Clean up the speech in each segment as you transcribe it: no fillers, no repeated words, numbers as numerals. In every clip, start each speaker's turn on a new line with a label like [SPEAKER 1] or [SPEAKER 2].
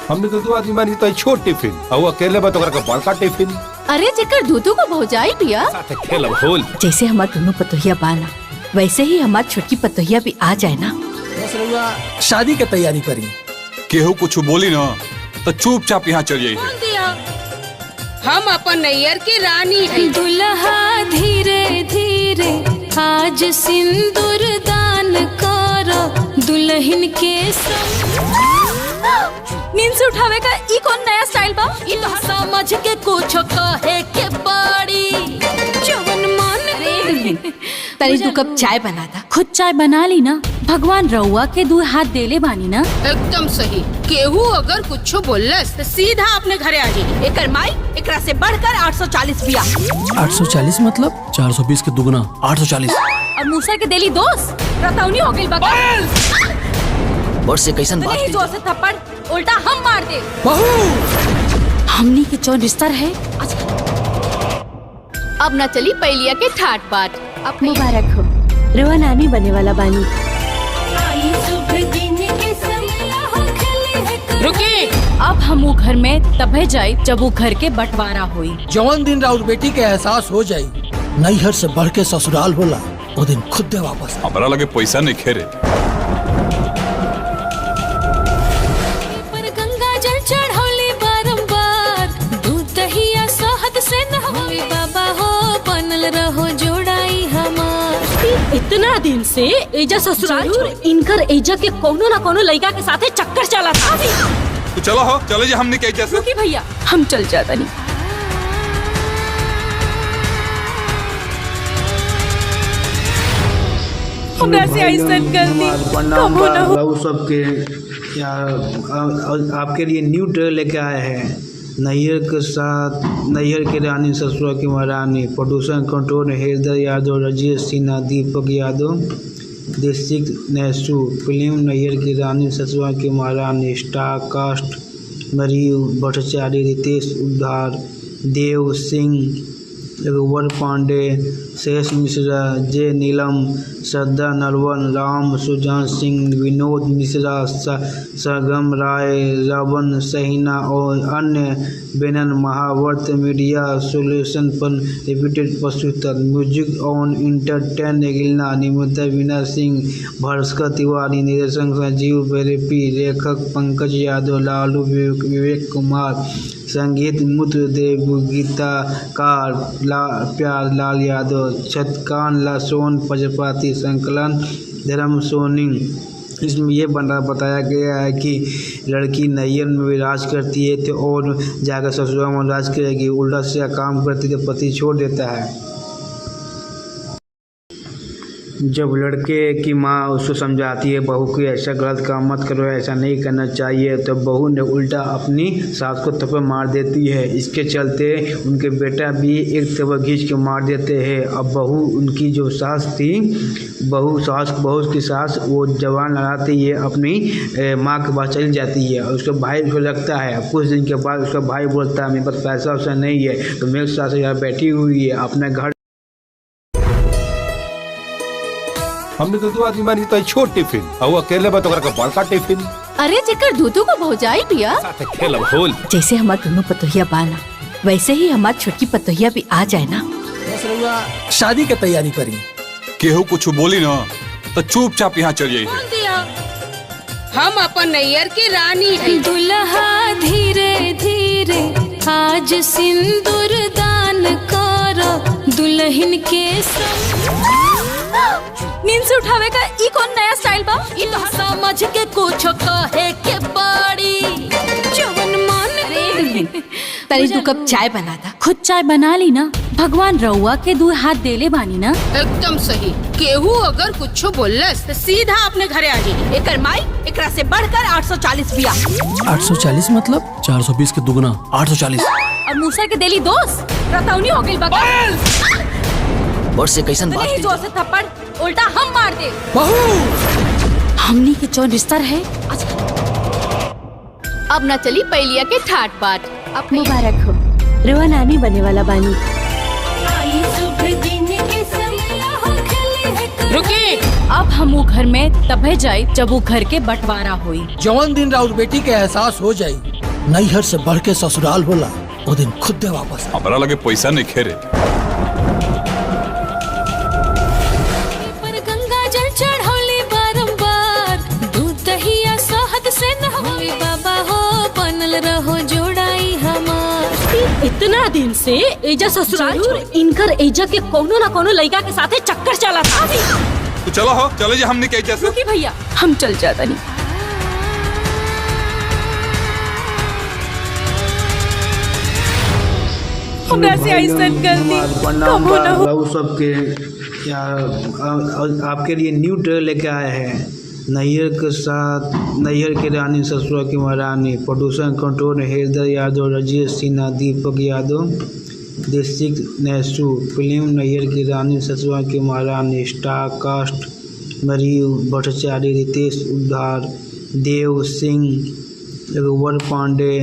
[SPEAKER 1] हमने तो 2 आदमी मानी तो छोट टिफिन और अकेले में तो का बड़का टिफिन।
[SPEAKER 2] अरे जेकर दूधू को भौजाई पिया
[SPEAKER 1] साथे खेलब होल।
[SPEAKER 2] जैसे हमार दोनों पतोहिया बाना वैसे ही हमार छोटकी पतोहिया भी आ जाए ना।
[SPEAKER 3] शादी की तैयारी करी।
[SPEAKER 4] केहू कुछ बोली ना तो चुपचाप यहाँ चल जाइए।
[SPEAKER 5] हम अपन नैयर की रानी है।
[SPEAKER 6] दुल्हा धीरे धीरे आज सिंदूर दान करो दुल्हन के
[SPEAKER 2] नींद से उठावे का ई कौन नया स्टाइल बा?
[SPEAKER 6] ई तो समझ के कुछ कहे के पड़ी जवन मन
[SPEAKER 2] तरी 2 कप चाय बना दा।
[SPEAKER 6] खुद चाय बना ली ना। भगवान रउआ के 2 हाथ देले बानी ना।
[SPEAKER 5] एकदम सही। केहू अगर कुछ बोलस तो सीधा अपने घरे आ जाइए।
[SPEAKER 2] एकर माई एकरा से बढ़कर 840 बिया।
[SPEAKER 3] 840 मतलब 420 के दुगना 840।
[SPEAKER 2] और मूसा के देली दोस्त रतौनी हो गइल बा।
[SPEAKER 3] बड़ से कैसन बात
[SPEAKER 2] नहीं जोर से थप्पड़ उल्टा हम मार दे।
[SPEAKER 3] बहू
[SPEAKER 6] हमनी के जौन रिश्ता है
[SPEAKER 2] अब न चली पहलिया के ठाट बाट। अब
[SPEAKER 7] मुबारक हो, रवा नानी बने वाला बानी।
[SPEAKER 5] रुकी।
[SPEAKER 6] अब हम वो घर में तबे जाए जब वो घर के बंटवारा हुई।
[SPEAKER 3] जवन दिन राउर बेटी के एहसास हो जाई नैहर से बढ़ के ससुराल होला वो दिन खुद दे वापस।
[SPEAKER 4] हमारा लगे पैसा नहीं खेरे।
[SPEAKER 6] पर गंगा जल चढ़ौली बारंबार दूध दहिया शहद से नहौली बाबा हो बनल रहो जोड़ाई हमार।
[SPEAKER 7] इतना दिन से एजा ससुराल इनकर एजा के कोनो ना कोनो लड़का के साथे चक्कर चला था।
[SPEAKER 4] तो चलो हो चले जा हमने क्या जैसे।
[SPEAKER 7] रुकी भैया हम चल जाता नहीं। हमरा से ऐसन कर दी कबो ना हो।
[SPEAKER 8] सबके आपके लिए न्यू ट्रेलर लेके आए हैं। नैयर के साथ नैयर की रानी ससुरा की महारानी। Producer control Haider Yadav, Rajesh Sinha, Deepak Yadav, district नैसू। Film Nayyar की रानी ससुरा की महारानी। स्टार कास्ट मरीयू भट्टाचार्य, रितेश उद्धार, देव सिंह, रघुवर पांडे, शेष मिश्रा, जे नीलम, श्रद्धा नरवन, राम सुजान सिंह, विनोद मिश्रा, सरगम राय, रावण सहीना और अन्य बैनर। महावर्त मीडिया सोल्यूशन पर रिपीटेड प्रस्तुत। म्यूजिक ऑन इंटरटेन गिलना। निर्माता वीना सिंह, भास्कर तिवारी, निर्देशक संजीव बेरेपी, लेखक पंकज यादव, लालू विवेक कुमार, संगीत मुत्र देव, गीतकार प्यार लाल यादव, छतकान लासोन प्रजापति, संकलन धर्म सोनी। इसमें ये बताया गया है कि लड़की नैयर में विराज करती है तो और जाकर ससुराल में राज करेगी। उल्टा से काम करती तो पति छोड़ देता है। जब लड़के की माँ उसको समझाती है बहू को ऐसा गलत काम मत करो, ऐसा नहीं करना चाहिए, तो बहू ने उल्टा अपनी सास को थप्पड़ मार देती है। इसके चलते उनके बेटा भी एक थप्पड़ खींच के मार देते हैं। अब बहू उनकी जो सास थी बहू की सास वो जवान लगाती है अपनी माँ के पास चली जाती है। और उसका भाई उसको लगता है। अब कुछ दिन के बाद उसका भाई बोलता है मेरे पास पैसा वैसा नहीं है तो मेरी सास यहाँ बैठी हुई है अपने घर।
[SPEAKER 1] हमने तो 2 आदमी मानी तो छोट टिफिन और अकेले में तो का बड़का टिफिन।
[SPEAKER 2] अरे जेकर दूधू को भौजाई पिया
[SPEAKER 1] साथे खेलब होल।
[SPEAKER 2] जैसे हमार दोनों पतोहिया बाना वैसे ही हमार छोटकी पतोहिया भी आ जाए ना।
[SPEAKER 3] शादी की तैयारी करी।
[SPEAKER 4] केहू कुछ बोली ना तो चुपचाप यहाँ चल जाइए।
[SPEAKER 5] हम अपन नैयर की रानी है।
[SPEAKER 6] दुल्हा धीरे धीरे आज सिंदूर दान करो दुल्हन के
[SPEAKER 2] नींद से उठावे का ई कौन नया स्टाइल बा?
[SPEAKER 6] ई तो समझ के कुछ कहे के पड़ी जवन मन
[SPEAKER 2] तरी 2 कप चाय बना दा।
[SPEAKER 6] खुद चाय बना ली ना। भगवान रउआ के 2 हाथ देले बानी ना।
[SPEAKER 5] एकदम सही। केहू अगर कुछ बोलस तो सीधा अपने घरे आ जाइए।
[SPEAKER 2] एकर माई एकरा से बढ़कर 840 बिया।
[SPEAKER 3] 840 मतलब 420 के दुगना 840।
[SPEAKER 2] और मूसा के देली दोस्त रतौनी हो गइल बा।
[SPEAKER 3] बड़ से कैसन बात
[SPEAKER 2] नहीं जोर से थप्पड़ उल्टा हम मार दे।
[SPEAKER 3] बहू
[SPEAKER 6] हमनी के जौन रिश्ता है
[SPEAKER 2] अब न चली पहलिया के ठाट बाट। अब
[SPEAKER 7] मुबारक हो, रवा नानी बने वाला बानी।
[SPEAKER 5] रुकी।
[SPEAKER 6] अब हम वो घर में तबे जाए जब वो घर के बंटवारा हुई।
[SPEAKER 3] जवन दिन राउर बेटी के एहसास हो जाई नैहर से बढ़ के ससुराल होला वो दिन खुद दे वापस आ।
[SPEAKER 4] हमारा लगे पैसा नहीं खेरे।
[SPEAKER 6] पर गंगा जल चढ़ौली बारंबार, दूध दहिया शहद से नहौली बाबा हो बनल रहो जोड़ाई हमार।
[SPEAKER 7] इतना दिन से एजा ससुराल इनकर एजा के कोनो ना कोनो लड़का के साथे चक्कर चला था।
[SPEAKER 4] तो चलो हो, चले जा हमने क्या जैसे।
[SPEAKER 7] रुकी भैया, हम चल जाता नहीं। हमरा से ऐसा कर दी, कम हो ना हो।
[SPEAKER 8] सबके आपके लिए न्यू ट्रेलर लेके आए हैं। नैयर के साथ नैयर की रानी ससुरा की महारानी, प्रोड्यूसर कंट्रोल हृदय यादव, राजेश सिन्हा, दीपक यादव, डिस्ट्रिक्ट नैसू। फिल्म नैयर की रानी ससुरा की महारानी। स्टार कास्ट मरीयू भट्टाचार्य, रितेश उद्धार, देव सिंह, रघुवर पांडे,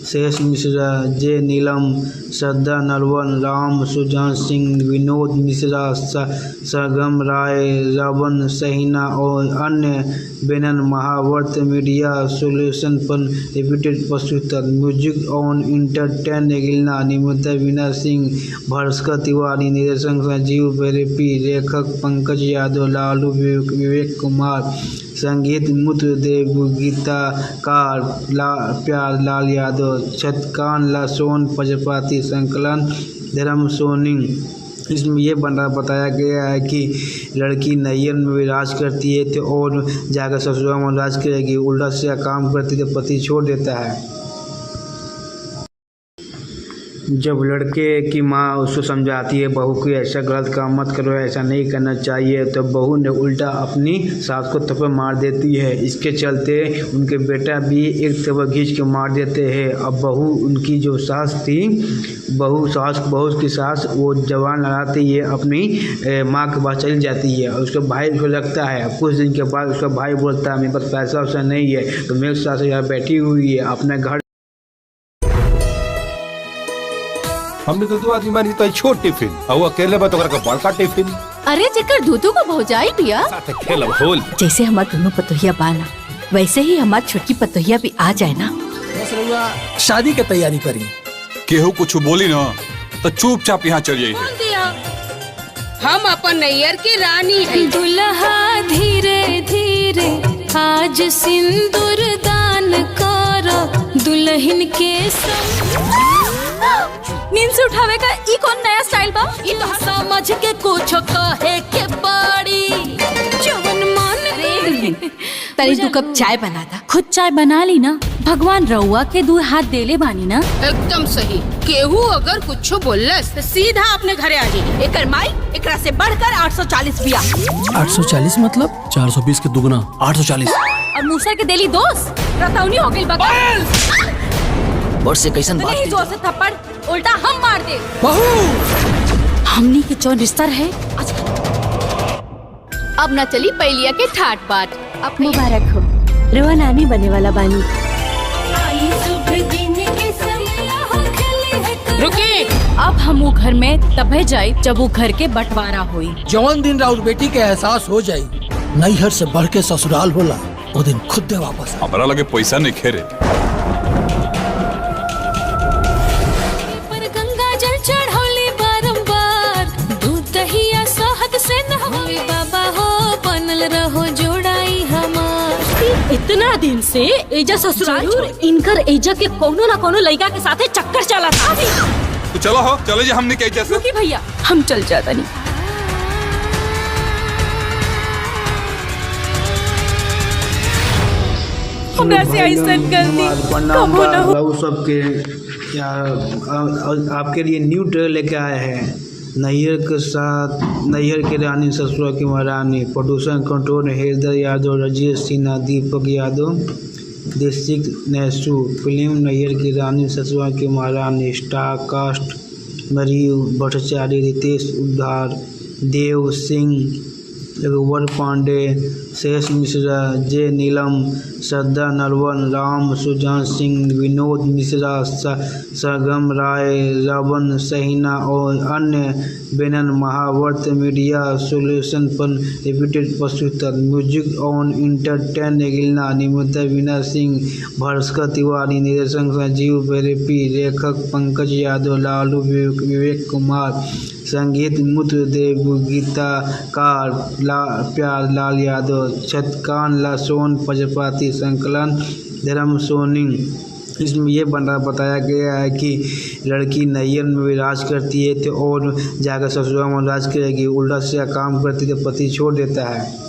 [SPEAKER 8] शेष मिश्रा, जे नीलम, श्रद्धा नरवन, राम सुजान सिंह, विनोद मिश्रा, सरगम राय, रावण सहीना और अन्य बैनर। महावर्त मीडिया सोल्यूशन पर रिपीटेड प्रस्तुत। म्यूजिक ऑन इंटरटेन गिलना, निर्माता वीना सिंह, भास्कर तिवारी, निर्देशक संजीव बेरेपी, लेखक पंकज यादव, लालू विवेक कुमार, संगीत मुत्र देव, गीतकार प्यार लाल यादव, छतकान लासोन प्रजापति, संकलन धर्म सोनी। इसमें ये बताया गया है कि लड़की नैयर में विराज करती है तो और जाकर ससुराल में राज करेगी, उल्टा से काम करती तो पति छोड़ देता है। जब लड़के की माँ उसको समझाती है बहू को ऐसा गलत काम मत करो, ऐसा नहीं करना चाहिए, तो बहू ने उल्टा अपनी सास को थप्पड़ मार देती है। इसके चलते उनके बेटा भी एक थप्पड़ खींच के मार देते हैं। अब बहू उनकी जो सास थी, बहू की सास वो जवान लगाती है, अपनी माँ के पास चली जाती है और उसका भाई उसको लगता है। कुछ दिन के बाद उसका भाई बोलता है मेरे पास पैसा वैसा नहीं है, तो मेरी सास यहाँ बैठी हुई है अपने घर।
[SPEAKER 1] हमने तो 2 आदमी मानी तो छोट टिफिन और वो अकेले में तो का बड़का टिफिन।
[SPEAKER 2] अरे जेकर दूधू को भौजाई पिया
[SPEAKER 1] साथे खेलब होल।
[SPEAKER 2] जैसे हमार दोनों पतोहिया बाना, वैसे ही हमार छोटकी पतोहिया भी आ जाए ना।
[SPEAKER 3] बस रउआ शादी के तैयारी करी।
[SPEAKER 4] केहू कुछ बोली ना तो चुपचाप यहाँ चल जाइए।
[SPEAKER 5] हम अपन नैयर की रानी है।
[SPEAKER 6] दुल्हा धीरे धीरे आज सिंदूर दान करो, दुल्हन के संग
[SPEAKER 7] नींद से उठावे का ई कौन नया स्टाइल बा?
[SPEAKER 6] ई तो समझ के कुछ कहे के पड़ी, जवन मन
[SPEAKER 2] तरी 2 कप चाय बना दा।
[SPEAKER 7] खुद चाय बना ली ना, भगवान रउआ के 2 हाथ देले बानी ना।
[SPEAKER 5] एकदम सही। केहू अगर कुछ बोलस तो सीधा अपने घरे आ जाइए।
[SPEAKER 2] एकर माई एकरा से बढ़कर 840 बिया।
[SPEAKER 3] 840 मतलब 420 के दुगना 840।
[SPEAKER 7] और मूसा के देली दोस्त रतौनी हो गइल बा।
[SPEAKER 3] बस से कैसन बात
[SPEAKER 7] नहीं जोर से थप्पड़ उल्टा हम मार दे।
[SPEAKER 3] बहू
[SPEAKER 7] हमनी के जौन रिश्ता है
[SPEAKER 2] अब ना चली पहलिया के ठाट बाट। अब
[SPEAKER 7] मुबारक हो, रोआ नानी बने वाला बानी।
[SPEAKER 5] रुकी।
[SPEAKER 7] अब हम वो घर में तबे जाए जब वो घर के बंटवारा हुई।
[SPEAKER 3] जवन दिन राउर बेटी के एहसास हो जाई नैहर से बढ़ के ससुराल होला वो दिन खुद दे वापस आ।
[SPEAKER 4] हमारा लगे पैसा नहीं खेरे।
[SPEAKER 6] पर गंगा जल चढ़ौली बारंबार, दूध दहिया शहद से नहौली बाबा हो बनल रहो जोड़ाई हमार।
[SPEAKER 7] इतना दिन से एजा ससुराल इनकर एजा के कोनो ना कोनो लड़का के साथे चक्कर चला था।
[SPEAKER 4] तो चलो हो, चले जा हमने क्या जैसे।
[SPEAKER 7] रुकी भैया, हम चल जाता नहीं। हमरा से ऐसा कर दी, कम हो ना हो।
[SPEAKER 8] सबके आपके लिए न्यू ट्रेलर लेके आए हैं। नैयर के साथ नैयर की रानी ससुरा की महारानी, प्रोड्यूसर कंट्रोल हृदय यादव, राजेश सिन्हा, दीपक यादव, डिस्ट्रिक्ट नैसू। फिल्म नैयर की रानी ससुरा की महारानी। स्टार कास्ट मरीयू भट्टाचार्य, रितेश उद्धार, देव सिंह, रघुवर पांडे, शेष मिश्रा, जे नीलम, श्रद्धा नरवन, राम सुजान सिंह, विनोद मिश्रा, सरगम राय, रावण सहीना और अन्य बैनर महावर्त मीडिया सोल्यूशन पर रिपीटेड प्रस्तुत। म्यूजिक ऑन इंटरटेन गिलना, निर्माता वीना सिंह, भास्कर तिवारी, निर्देशक संजीव बेरेपी, लेखक पंकज यादव, लालू विवेक कुमार, संगीत मुत्र देव, गीतकार प्यार लाल यादव, छतकान लासोन प्रजापति, संकलन धर्म सोनी। इसमें ये बताया गया है कि लड़की नैयर में विराज करती है तो और जाकर ससुराल में राज करेगी, उल्टा से काम करती तो पति छोड़ देता है।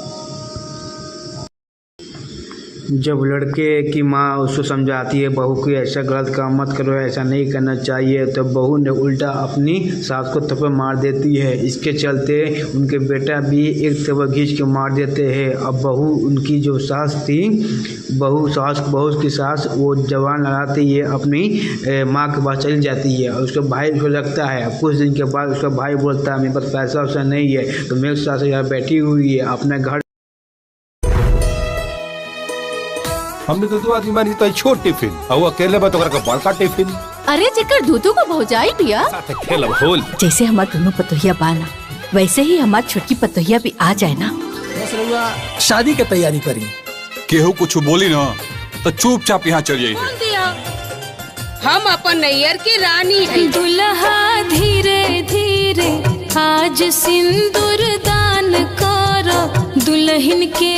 [SPEAKER 8] जब लड़के की माँ उसको समझाती है बहू को ऐसा गलत काम मत करो, ऐसा नहीं करना चाहिए, तो बहू ने उल्टा अपनी सास को थप्पड़ मार देती है। इसके चलते उनके बेटा भी एक थप्पड़ खींच के मार देते हैं। अब बहू उनकी जो सास थी, बहू की सास वो जवान लगाती है, अपनी माँ के पास चली जाती है और उसका भाई उसको लगता है। अब कुछ दिन के बाद उसका भाई बोलता है मेरे पास पैसा वैसा नहीं है, तो मेरी सास यहाँ बैठी हुई है अपने घर।
[SPEAKER 1] हमने तो दो आदमी मानी तो छोट टिफिन और वो अकेले में तो बड़का टिफिन
[SPEAKER 2] अरे जेकर दूधू को भौजाई पिया
[SPEAKER 1] साथे खेलब होल।
[SPEAKER 2] जैसे हमार दोनों पतोहिया बाना वैसे ही हमार छोटकी पतोहिया भी आ जाए ना।
[SPEAKER 3] बस रउआ शादी के तैयारी करी।
[SPEAKER 4] केहू कुछ बोली ना तो चुपचाप यहाँ चल जाइए।
[SPEAKER 5] हम अपन नैयर की रानी है।
[SPEAKER 6] दुल्हा धीरे धीरे आज सिंदूर दान करो, दुल्हन के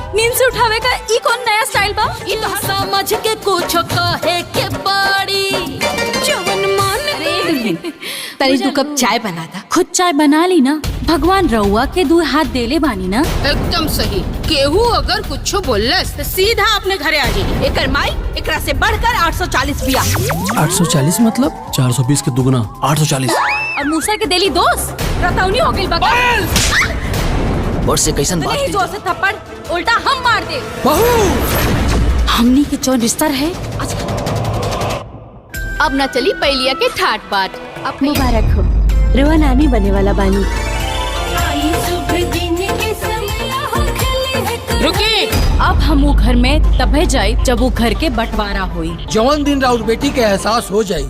[SPEAKER 7] नींद से उठावे का ई कौन नया स्टाइल बा? ई तो समझ के कुछ कहे के पड़ी।
[SPEAKER 6] जवन मन
[SPEAKER 2] तरी 2 कप चाय बना दा।
[SPEAKER 7] खुद चाय बना ली ना, भगवान रउआ के 2 हाथ देले बानी ना।
[SPEAKER 5] एकदम सही। केहू अगर कुछ बोलस तो सीधा अपने घरे आ जाइए।
[SPEAKER 2] एकर माई एकरा से बढ़कर 840 बिया।
[SPEAKER 3] 840 मतलब 420 के दुगना 840।
[SPEAKER 7] और मूसा के देली दोस्त रतौनी हो गइल बा।
[SPEAKER 3] और से कैसन बात
[SPEAKER 7] नहीं जोर से थप्पड़ उल्टा हम मार दे।
[SPEAKER 3] बहू
[SPEAKER 7] हमनी के जौन रिश्ता है
[SPEAKER 2] अब ना चली पहलिया के ठाट बाट। अब
[SPEAKER 7] मुबारक हो, रुआ नानी बने वाला बानी।
[SPEAKER 5] रुकी।
[SPEAKER 7] अब हम वो घर में तबे जाए जब वो घर के बंटवारा हुई।
[SPEAKER 3] जवन दिन राउर बेटी के एहसास हो जाई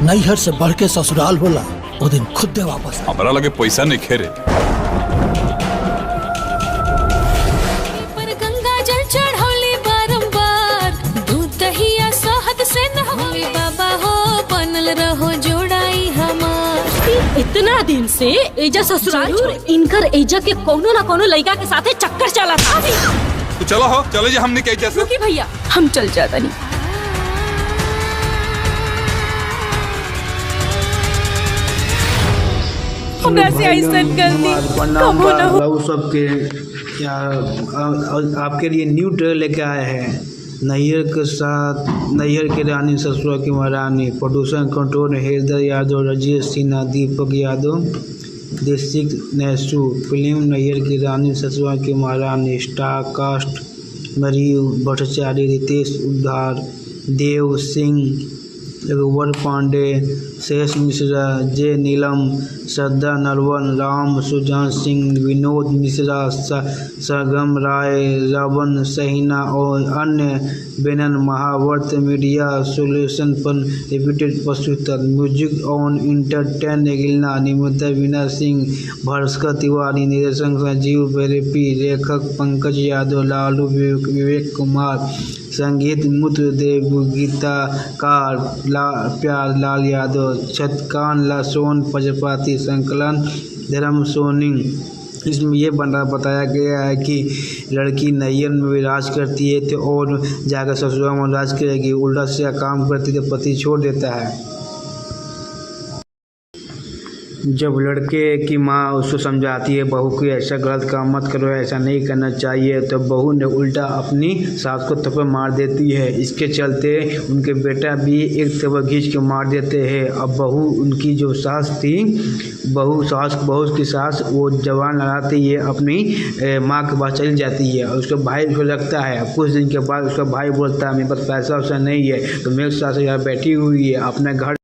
[SPEAKER 3] नैहर से बढ़ के ससुराल होला, वो दिन खुद दे वापस।
[SPEAKER 4] हमारा लगे पैसा नहीं खेरे।
[SPEAKER 6] पर गंगा जल चढ़ौली बारंबार, दूध दहिया शहद से नहौली, बाबा हो बनल रहो जोड़ाई हमार।
[SPEAKER 7] इतना दिन से एजा ससुराल इनकर एजा के कोनो ना कोनो लड़का के साथे चक्कर चला था।
[SPEAKER 4] तो चलो हो चले जा हमने क्या जैसे।
[SPEAKER 7] रुकी भैया हम चल जाता नहीं। हमरा से ऐसा कर दी कब ना हो।
[SPEAKER 8] सबके आपके लिए न्यू ट्रेलर लेके आए हैं। नैयर के साथ नैयर की रानी ससुरा की महारानी। Producer control Haider Yadav, Rajesh Sinha, Deepak Yadav, district नैसू। Film Nayyar की रानी ससुरा की महारानी। स्टार कास्ट मरीव भट्टाचार्य, रितेश उद्धार, देव सिंह, रघुवर पांडे, शेष मिश्रा, जे नीलम, श्रद्धा नरवन, राम सुजान सिंह, विनोद मिश्रा, सरगम राय, रावण सहीना और अन्य बैनर महावर्त मीडिया सोल्यूशन पर रिपीटेड प्रस्तुत। म्यूजिक ऑन इंटरटेन गिलना, निर्माता वीना सिंह, भास्कर तिवारी, निर्देशक संजीव बेरेपी, लेखक पंकज यादव, लालू विवेक कुमार, संगीत मुत्र देव, गीतकार प्यार लाल यादव, छतकान लासोन प्रजापति, संकलन धर्म सोनी। इसमें ये बताया गया है कि लड़की नैयर में विराज करती है तो और जाकर ससुराल में राज करेगी, उल्टा से काम करती तो पति छोड़ देता है। जब लड़के की माँ उसको समझाती है बहू को ऐसा गलत काम मत करो, ऐसा नहीं करना चाहिए, तो बहू ने उल्टा अपनी सास को थप्पड़ मार देती है। इसके चलते उनके बेटा भी एक थप्पड़ खींच के मार देते हैं। अब बहू उनकी जो सास थी, बहू की सास वो जवान लगाती है, अपनी माँ के पास चली जाती है और उसका भाई उसको लगता है। अब कुछ दिन के बाद उसका भाई बोलता है मेरे पास पैसा वैसा नहीं है, तो मेरी सास यहाँ बैठी हुई है अपने घर।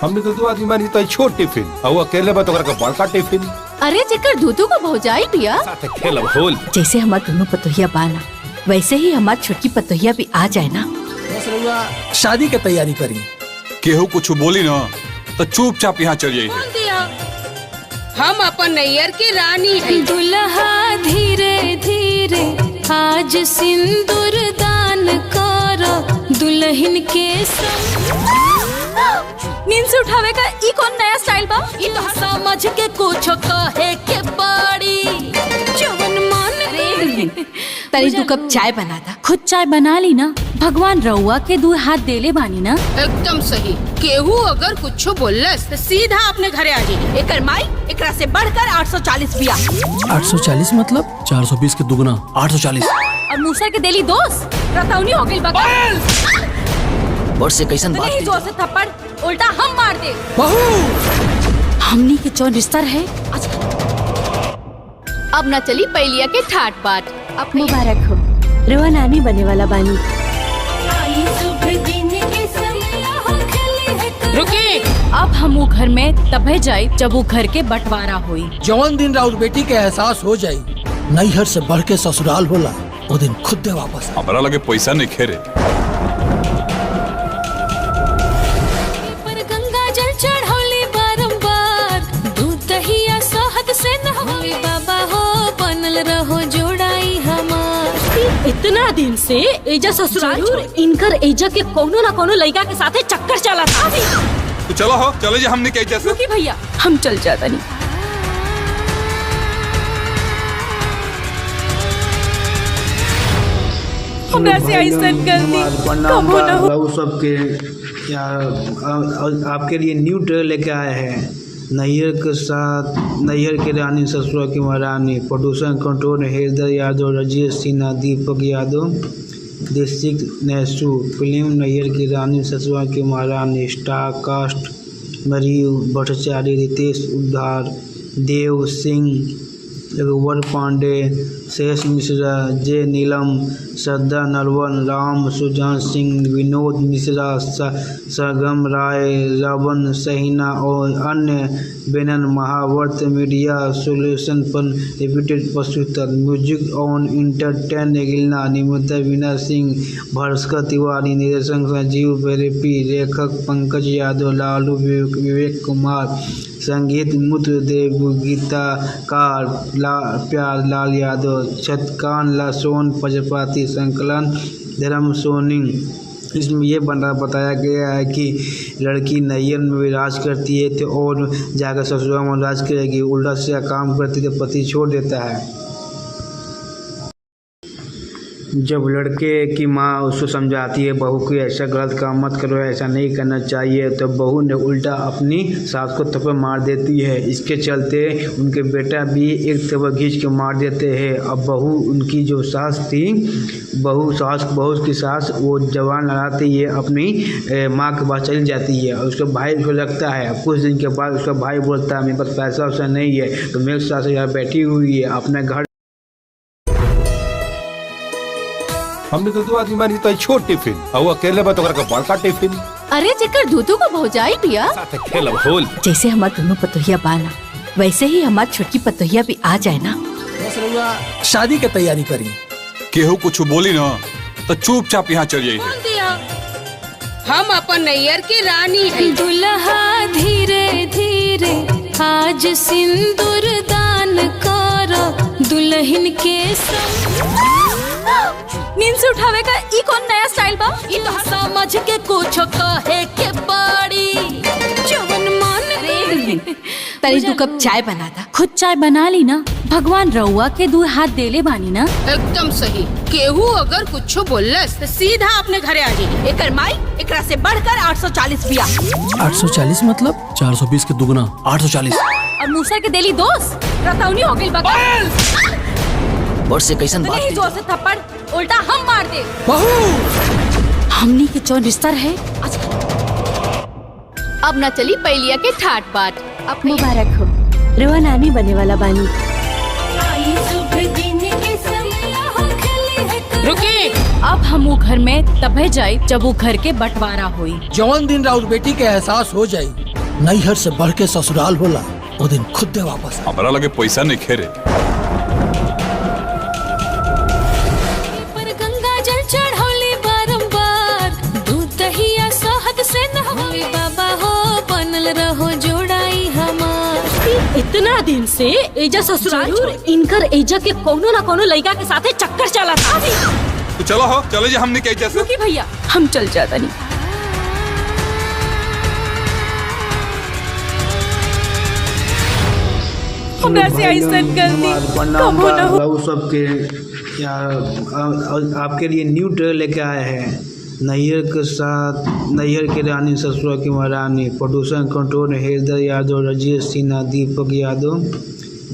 [SPEAKER 1] हमने तो दो आदमी मानी तो छोट टिफिन और वो अकेले में तो करके बड़का टिफिन
[SPEAKER 2] अरे जेकर दूधू को भौजाई पिया
[SPEAKER 1] साथे खेलब होल।
[SPEAKER 2] जैसे हमार दोनों पतोहिया बाना वैसे ही हमार छोटकी पतोहिया भी आ जाए ना।
[SPEAKER 3] बस रउआ शादी के तैयारी करी।
[SPEAKER 4] केहू कुछ बोली ना तो चुपचाप यहाँ चल जाइए।
[SPEAKER 5] बोल दिया हम अपन नैयर की रानी है।
[SPEAKER 6] दुल्हा धीरे धीरे आज सिंदूर दान करो दुल्हन के संग।
[SPEAKER 7] नींद से उठावे का ई कौन नया स्टाइल बा? ई तो समझ के कुछ कहे के पड़ी
[SPEAKER 6] जवन मान
[SPEAKER 2] तरी 2 कप चाय बना दा।
[SPEAKER 7] खुद चाय बना ली ना। भगवान रउआ के 2 हाथ देले बानी ना।
[SPEAKER 5] एकदम सही। केहू अगर कुछ बोलस तो सीधा अपने घरे आ जाइए।
[SPEAKER 2] एकर माई एकरा से बढ़कर 840 बिया।
[SPEAKER 3] 840 मतलब 420 के दुगना 840।
[SPEAKER 7] और मूसा के देली दोस्त रतौनी हो गइल बा।
[SPEAKER 3] बड़ से कैसन बात
[SPEAKER 7] नहीं जोर से थप्पड़ उल्टा हम मार दे।
[SPEAKER 3] बहू
[SPEAKER 7] हमनी के जौन रिश्ता है
[SPEAKER 2] अब ना चली पहलिया के ठाट बाट। अब
[SPEAKER 7] मुबारक हो। रवा नानी बने वाला बानी।
[SPEAKER 5] रुकी
[SPEAKER 7] अब हम वो घर में तबे जाए जब वो घर के बंटवारा हुई।
[SPEAKER 3] जवन दिन राउर बेटी के एहसास हो जाई नैहर से बढ़ के ससुराल होला वो दिन खुद दे वापस।
[SPEAKER 4] हमारा लगे पैसा नहीं खेरे।
[SPEAKER 6] पर गंगा जल चढ़ौली बारंबार दूध दहिया शहद से नहौली बाबा हो बनल रहो जोड़ाई हमार।
[SPEAKER 7] इतना दिन से एजा ससुराल इनकर एजा के कोनो ना कोनो लड़का के साथे चक्कर चला था।
[SPEAKER 4] तो चलो हो चले जा हमने क्या जैसे।
[SPEAKER 7] रुकी भैया हम चल जाता नहीं। हमरा से ऐसन कर दी कम हो ना हो।
[SPEAKER 8] बाबू सबके आपके लिए न्यू ट्रेलर लेके आए हैं। नैयर के साथ नैयर की रानी ससुरा की महारानी। Producer control Haider Yadav, Rajesh Sinha, Deepak Yadav, district नैसू। Film Nayyar की रानी ससुरा की महारानी। स्टार कास्ट मरीयू भट्टाचार्य, रितेश उद्धार, देव सिंह, रघुवर पांडे, शेष मिश्रा, जे नीलम, श्रद्धा नरवन, राम सुजान सिंह, विनोद मिश्रा, सरगम राय, रावण सहीना और अन्य बैनर। महावर्त मीडिया सोल्यूशन पर रिपीटेड प्रस्तुत। म्यूजिक ऑन इंटरटेन गिलना। निर्माता वीना सिंह, भास्कर तिवारी, निर्देशक संजीव बेरेपी, लेखक पंकज यादव, लालू विवेक कुमार, संगीत मुत्र देव, गीतकार प्यार लाल यादव, छतकान लासोन प्रजापति, संकलन धर्म सोनी। इसमें ये बताया गया है कि लड़की नैयर में भी राज करती है तो और जाकर ससुराल में राज करेगी। उल्टा से काम करती तो पति छोड़ देता है। जब लड़के की माँ उसको समझाती है बहू को ऐसा गलत काम मत करो, ऐसा नहीं करना चाहिए, तो बहू ने उल्टा अपनी सास को थप्पड़ मार देती है। इसके चलते उनके बेटा भी एक थप्पड़ खींच के मार देते हैं। अब बहू उनकी जो सास थी बहू की सास वो जवान लगाती है अपनी माँ के पास चली जाती है। और उसका भाई उसको लगता है। कुछ दिन के बाद उसका भाई बोलता है मेरे पास पैसा वैसा नहीं है तो मेरी सास यहाँ बैठी हुई है अपने घर।
[SPEAKER 1] हमने तो दो आदमी मानी तो छोट टिफिन और वो अकेले में तो करके बड़का टिफिन
[SPEAKER 2] अरे जेकर दूधू को भौजाई पिया
[SPEAKER 1] साथे खेलब होल।
[SPEAKER 2] जैसे हमार दोनों पतोहिया बाना वैसे ही हमार छोटकी पतोहिया भी आ जाए ना।
[SPEAKER 3] बस रउआ शादी के तैयारी करी।
[SPEAKER 4] केहू कुछ बोली ना तो चुपचाप यहाँ चल जाइए।
[SPEAKER 5] बोल दिया हम अपन नैयर की रानी है।
[SPEAKER 6] दुल्हा धीरे धीरे आज सिंदूर दान करो दुल्हन के संग।
[SPEAKER 7] नींद से उठावे का ई कौन नया स्टाइल बा? ई तो समझ के कुछ कहे के पड़ी
[SPEAKER 6] जवन मान
[SPEAKER 2] तरी 2 कप चाय बना दा।
[SPEAKER 7] खुद चाय बना ली ना। भगवान रउआ के 2 हाथ देले बानी ना।
[SPEAKER 5] एकदम सही। केहू अगर कुछ बोलस तो सीधा अपने घरे आ जाइए।
[SPEAKER 2] एकर माई एकरा से बढ़कर 840 बिया।
[SPEAKER 3] 840 मतलब 420 के दुगना 840।
[SPEAKER 7] और मूसा के देली दोस्त रतौनी हो गइल बा।
[SPEAKER 3] बड़ से कैसन बात
[SPEAKER 7] नहीं जोर से थप्पड़ उल्टा हम मार दे।
[SPEAKER 3] बहू
[SPEAKER 7] हमनी के जौन रिश्ता है
[SPEAKER 2] अब ना चली पहलिया के ठाट बाट। अब
[SPEAKER 7] मुबारक हो। रवा नानी बने वाला बानी।
[SPEAKER 5] रुकी
[SPEAKER 7] अब हम वो घर में तबे जाए जब वो घर के बंटवारा हुई।
[SPEAKER 3] जवन दिन राउर बेटी के एहसास हो जाई नैहर से बढ़ के ससुराल होला वो दिन खुद दे वापस।
[SPEAKER 4] हमारा लगे पैसा नहीं खेरे।
[SPEAKER 6] पर गंगा जल चढ़ौली बारंबार, दूध दहिया शहद से नहौली बाबा हो बनल रहो जोड़ाई हमार।
[SPEAKER 7] इतना दिन से एजा ससुराल इनकर एजा के कोनो ना कोनो लड़का के साथे चक्कर चला था।
[SPEAKER 4] तो चलो हो, चले जा हमने क्या जैसे।
[SPEAKER 7] भैया हम चल जाता नहीं।
[SPEAKER 8] प्रणाम सबके यार, आपके लिए न्यू ट्रेलर लेके आए हैं। नैहर के साथ नैहर की रानी ससुरा की महारानी, producer control Haider Yadav, Rajesh Sinha, Deepak Yadav,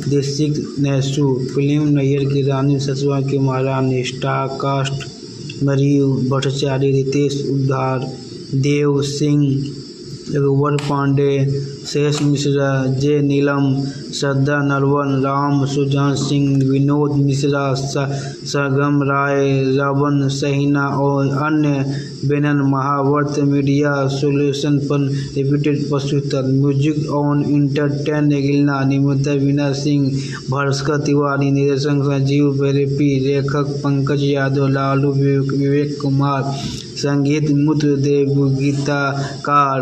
[SPEAKER 8] district नैसू। Film नैहर की रानी ससुरा की महारानी। स्टार कास्ट मरीयू भट्टाचार्य, रितेश उद्धार, देव सिंह, रघुवर पांडे, शेष मिश्रा, जे नीलम, श्रद्धा नरवन, राम सुजान सिंह, विनोद मिश्रा, सरगम राय, रावण सहीना और अन्य बैनर। महावर्त मीडिया सोल्यूशन पर रिपीटेड प्रस्तुत। म्यूजिक ऑन इंटरटेन गिलना, निर्माता वीना सिंह, भास्कर तिवारी, निर्देशक संजीव बेरेपी, लेखक पंकज यादव, लालू विवेक कुमार, संगीत मुत्र देव, गीतकार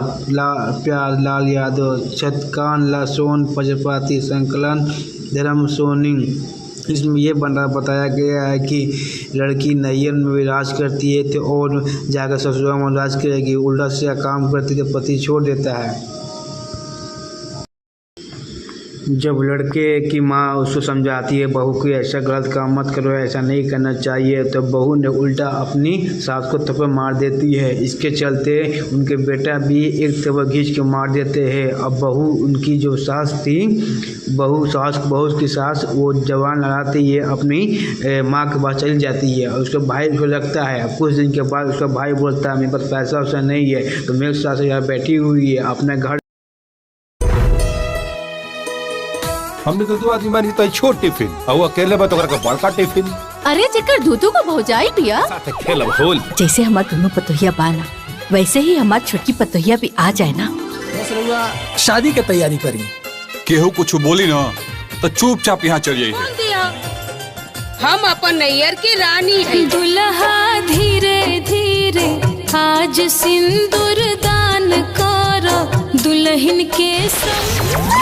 [SPEAKER 8] प्यार लाल यादव, छतकान लासोन प्रजापति, संकलन धर्म सोनी। इसमें ये बताया गया है कि लड़की नैयर में राज करती है तो और जाकर ससुराल में राज करेगी, उल्टा से काम करती तो पति छोड़ देता है। जब लड़के की माँ उसको समझाती है बहू को ऐसा गलत काम मत करो, ऐसा नहीं करना चाहिए, तो बहू ने उल्टा अपनी सास को थप्पड़ मार देती है। इसके चलते उनके बेटा भी एक थप्पड़ खींच के मार देते हैं। अब बहू उनकी जो सास थी, बहू की सास वो जवान लगाती है, अपनी माँ के पास चली जाती है और उसका भाई उसको लगता है। कुछ दिन के बाद उसका भाई बोलता है मेरे पास पैसा वैसा नहीं है, तो मेरी सास यहाँ बैठी हुई है अपने घर।
[SPEAKER 1] हमने तो 2 आदमी मानी तो छोट टिफिन और वो अकेले में तो बड़का टिफिन।
[SPEAKER 2] अरे जेकर दूधू को भौजाई पिया
[SPEAKER 1] साथे खेलब होल।
[SPEAKER 2] जैसे हमार दोनों पतोहिया बाना, वैसे ही हमार छोटकी पतोहिया भी आ जाए ना।
[SPEAKER 3] बस रउआ शादी के तैयारी करी।
[SPEAKER 4] केहू कुछ बोली ना तो चुपचाप यहाँ चल जाइए।
[SPEAKER 5] हम अपन नैयर की रानी है।
[SPEAKER 6] दुल्हा धीरे धीरे आज सिंदूर दान करो, दुल्हन के संग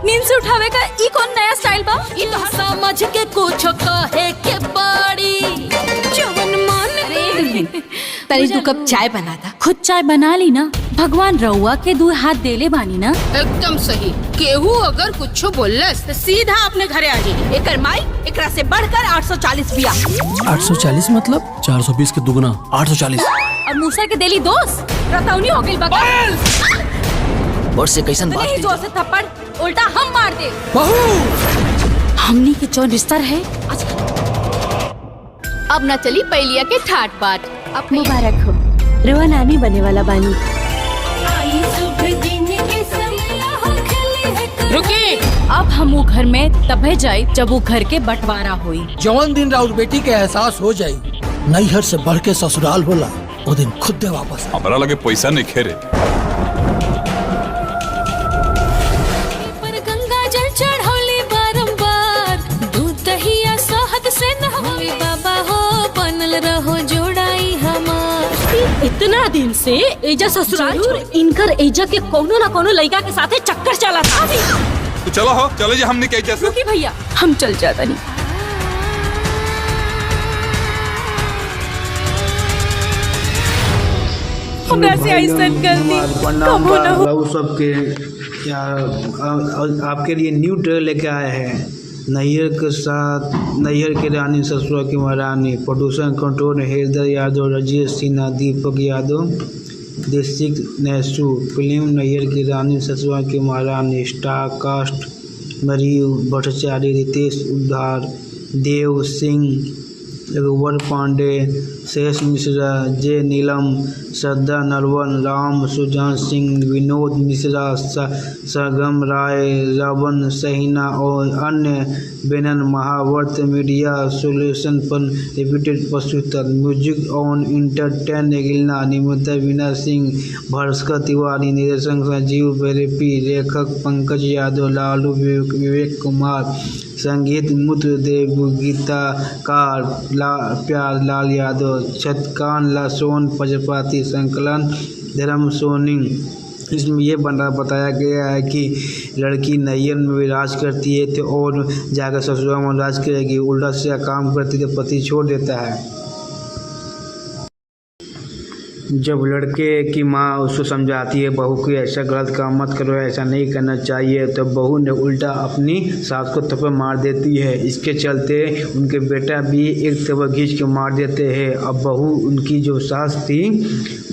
[SPEAKER 7] नींद से उठावे का ई कौन नया स्टाइल बा?
[SPEAKER 6] ई तो समझ के कुछ कहे के पड़ी। जवन मन
[SPEAKER 2] तरी 2 कप चाय बना था।
[SPEAKER 7] खुद चाय बना ली ना, भगवान रउआ के 2 हाथ देले बानी ना।
[SPEAKER 5] एकदम सही। केहू अगर कुछ बोलस तो सीधा अपने घरे आ जाइए।
[SPEAKER 7] एकर माई एकरा से बढ़कर 840 बिया।
[SPEAKER 3] 840 मतलब 420 के दुगना 840।
[SPEAKER 7] और मूसर के देली दोस्त रतौनी हो गइल बा।
[SPEAKER 3] और से कैसन बात
[SPEAKER 7] नहीं जोर से थप्पड़ उल्टा हम मार दे।
[SPEAKER 3] बहू
[SPEAKER 7] हमनी के जो रिश्ता है
[SPEAKER 2] अब ना चली पहलिया के ठाट बाट।
[SPEAKER 7] अब मुबारक हो, रुआ नानी बने वाला बानी।
[SPEAKER 5] रुकी।
[SPEAKER 7] अब हम वो घर में तबे जाए जब वो घर के बंटवारा हुई।
[SPEAKER 3] जवन दिन राउर बेटी के एहसास हो जाई नैहर से बढ़ के ससुराल होला वो दिन खुद दे वापस।
[SPEAKER 4] हमारा लगे पैसा नहीं खेरे।
[SPEAKER 6] पर गंगा जल चढ़ौली बारंबार, दूध दहिया शहद से नहौली बाबा हो बनल रहो जोड़ाई हमार।
[SPEAKER 7] इतना दिन से एजा ससुराल इनकर एजा के कोनो ना कोनो लड़का के साथे चक्कर चला था।
[SPEAKER 4] तो चलो हो, चले जा हमने क्या जैसे।
[SPEAKER 7] भैया हम चल जाता नहीं।
[SPEAKER 8] प्रणाम सबके यार, आपके लिए न्यू ट्रेलर लेके आए हैं। नैहर के साथ नैहर की रानी ससुरा की महारानी, producer control Haider Yadav, Rajesh Sinha, Deepak Yadav, district नैसू। Film नैहर की रानी ससुरा की महारानी। स्टार कास्ट मरीयू भट्टाचार्य, रितेश उद्धार, देव सिंह, रघुवर पांडे, शेष मिश्रा, जे नीलम, श्रद्धा नरवन, राम सुजान सिंह, विनोद मिश्रा, सरगम राय, रावण सहीना और अन्य बैनर महावर्त मीडिया सोल्यूशन पर रिपीटेड प्रस्तुत। म्यूजिक ऑन इंटरटेन गिलना, निर्माता वीना सिंह, भास्कर तिवारी, निर्देशक संजीव बेरेपी, लेखक पंकज यादव, लालू विवेक कुमार, संगीत मुत्र देव, गीतकार प्यार लाल यादव, छतकान लासोन प्रजापति, संकलन धर्म सोनी। इसमें ये बताया गया है कि लड़की नैयर में विराज करती है तो और जाकर ससुराल में राज करेगी, उल्टा से काम करती तो पति छोड़ देता है। जब लड़के की माँ उसको समझाती है बहू को ऐसा गलत काम मत करो, ऐसा नहीं करना चाहिए, तो बहू ने उल्टा अपनी सास को थप्पड़ मार देती है। इसके चलते उनके बेटा भी एक थप्पड़ खींच के मार देते हैं। अब बहू उनकी जो सास थी,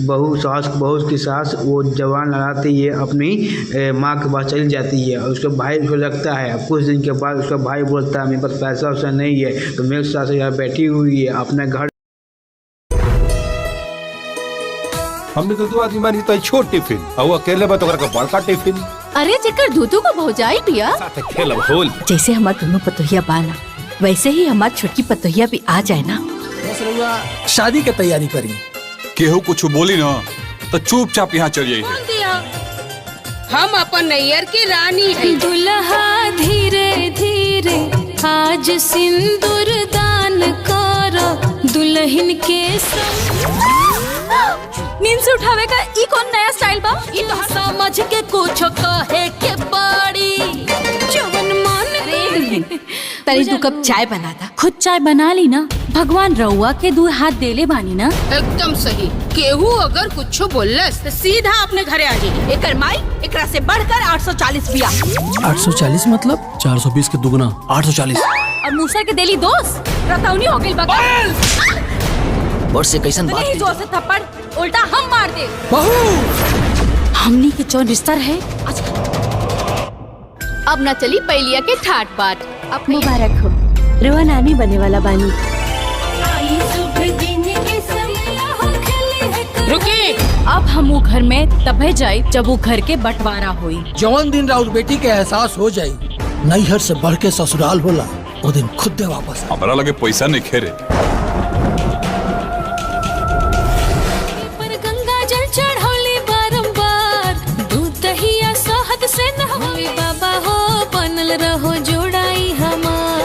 [SPEAKER 8] बहू की सास वो जवान लगाती है, अपनी माँ के पास चली जाती है और उसका भाई उसको लगता है। अब कुछ दिन के बाद उसका भाई बोलता है मेरे पास पैसा वैसा नहीं है, तो मेरी सास यहाँ बैठी हुई है अपने घर।
[SPEAKER 1] हमने तो 2 आदमी मानी तो छोट टिफिन और वो अकेले में तो बड़का टिफिन
[SPEAKER 7] अरे जेकर दूधू को भौजाई पिया
[SPEAKER 1] साथे खेलब होल।
[SPEAKER 2] जैसे हमार दोनों पतोहिया बाना वैसे ही हमार छोटकी पतोहिया भी आ जाए ना।
[SPEAKER 3] बस रउआ शादी के तैयारी करी।
[SPEAKER 4] केहू कुछ बोली ना तो चुपचाप यहाँ चल जाइए।
[SPEAKER 5] बोल दिया हम अपन नैयर की रानी है।
[SPEAKER 6] दुल्हा धीरे धीरे आज सिंदूर दान करो दुल्हन के संग।
[SPEAKER 7] नींद से उठावे का ई कौन नया स्टाइल बा?
[SPEAKER 6] ई तो समझ के कुछ कहे के पड़ी जवन मन
[SPEAKER 2] तरी 2 कप चाय बना था।
[SPEAKER 7] खुद चाय बना ली ना, भगवान रउआ के 2 हाथ देले बानी ना।
[SPEAKER 5] एकदम सही। केहू अगर कुछ बोलस तो सीधा अपने घरे आ जाइए।
[SPEAKER 7] एकर माई एकरा से बढ़कर 840 बिया।
[SPEAKER 3] 840 मतलब 420 के दुगना 840।
[SPEAKER 7] और मूसा के देली दोस्त रतौनी हो गइल बा।
[SPEAKER 3] और से कैसन बात
[SPEAKER 7] नहीं जोर से थप्पड़ उल्टा हम मार दे।
[SPEAKER 3] बहू
[SPEAKER 7] हमनी के जो रिश्ता है
[SPEAKER 9] अब न चली पहलिया के ठाट बाट। अब
[SPEAKER 2] मुबारक हो, रुआ नानी बने वाला बानी।
[SPEAKER 5] रुकी।
[SPEAKER 7] अब हम वो घर में तबे जाए जब वो घर के बंटवारा हुई।
[SPEAKER 3] जवन दिन राउत बेटी के एहसास हो जाई नैहर से बढ़ के ससुराल होला, वो दिन खुद दे वापस।
[SPEAKER 4] हमारा लगे पैसा नहीं खेरे।
[SPEAKER 6] पर गंगा जल चढ़ौली बारंबार, दूध दहिया शहद से नहवाई बाबा हो बनल रहो जोड़ाई हमार।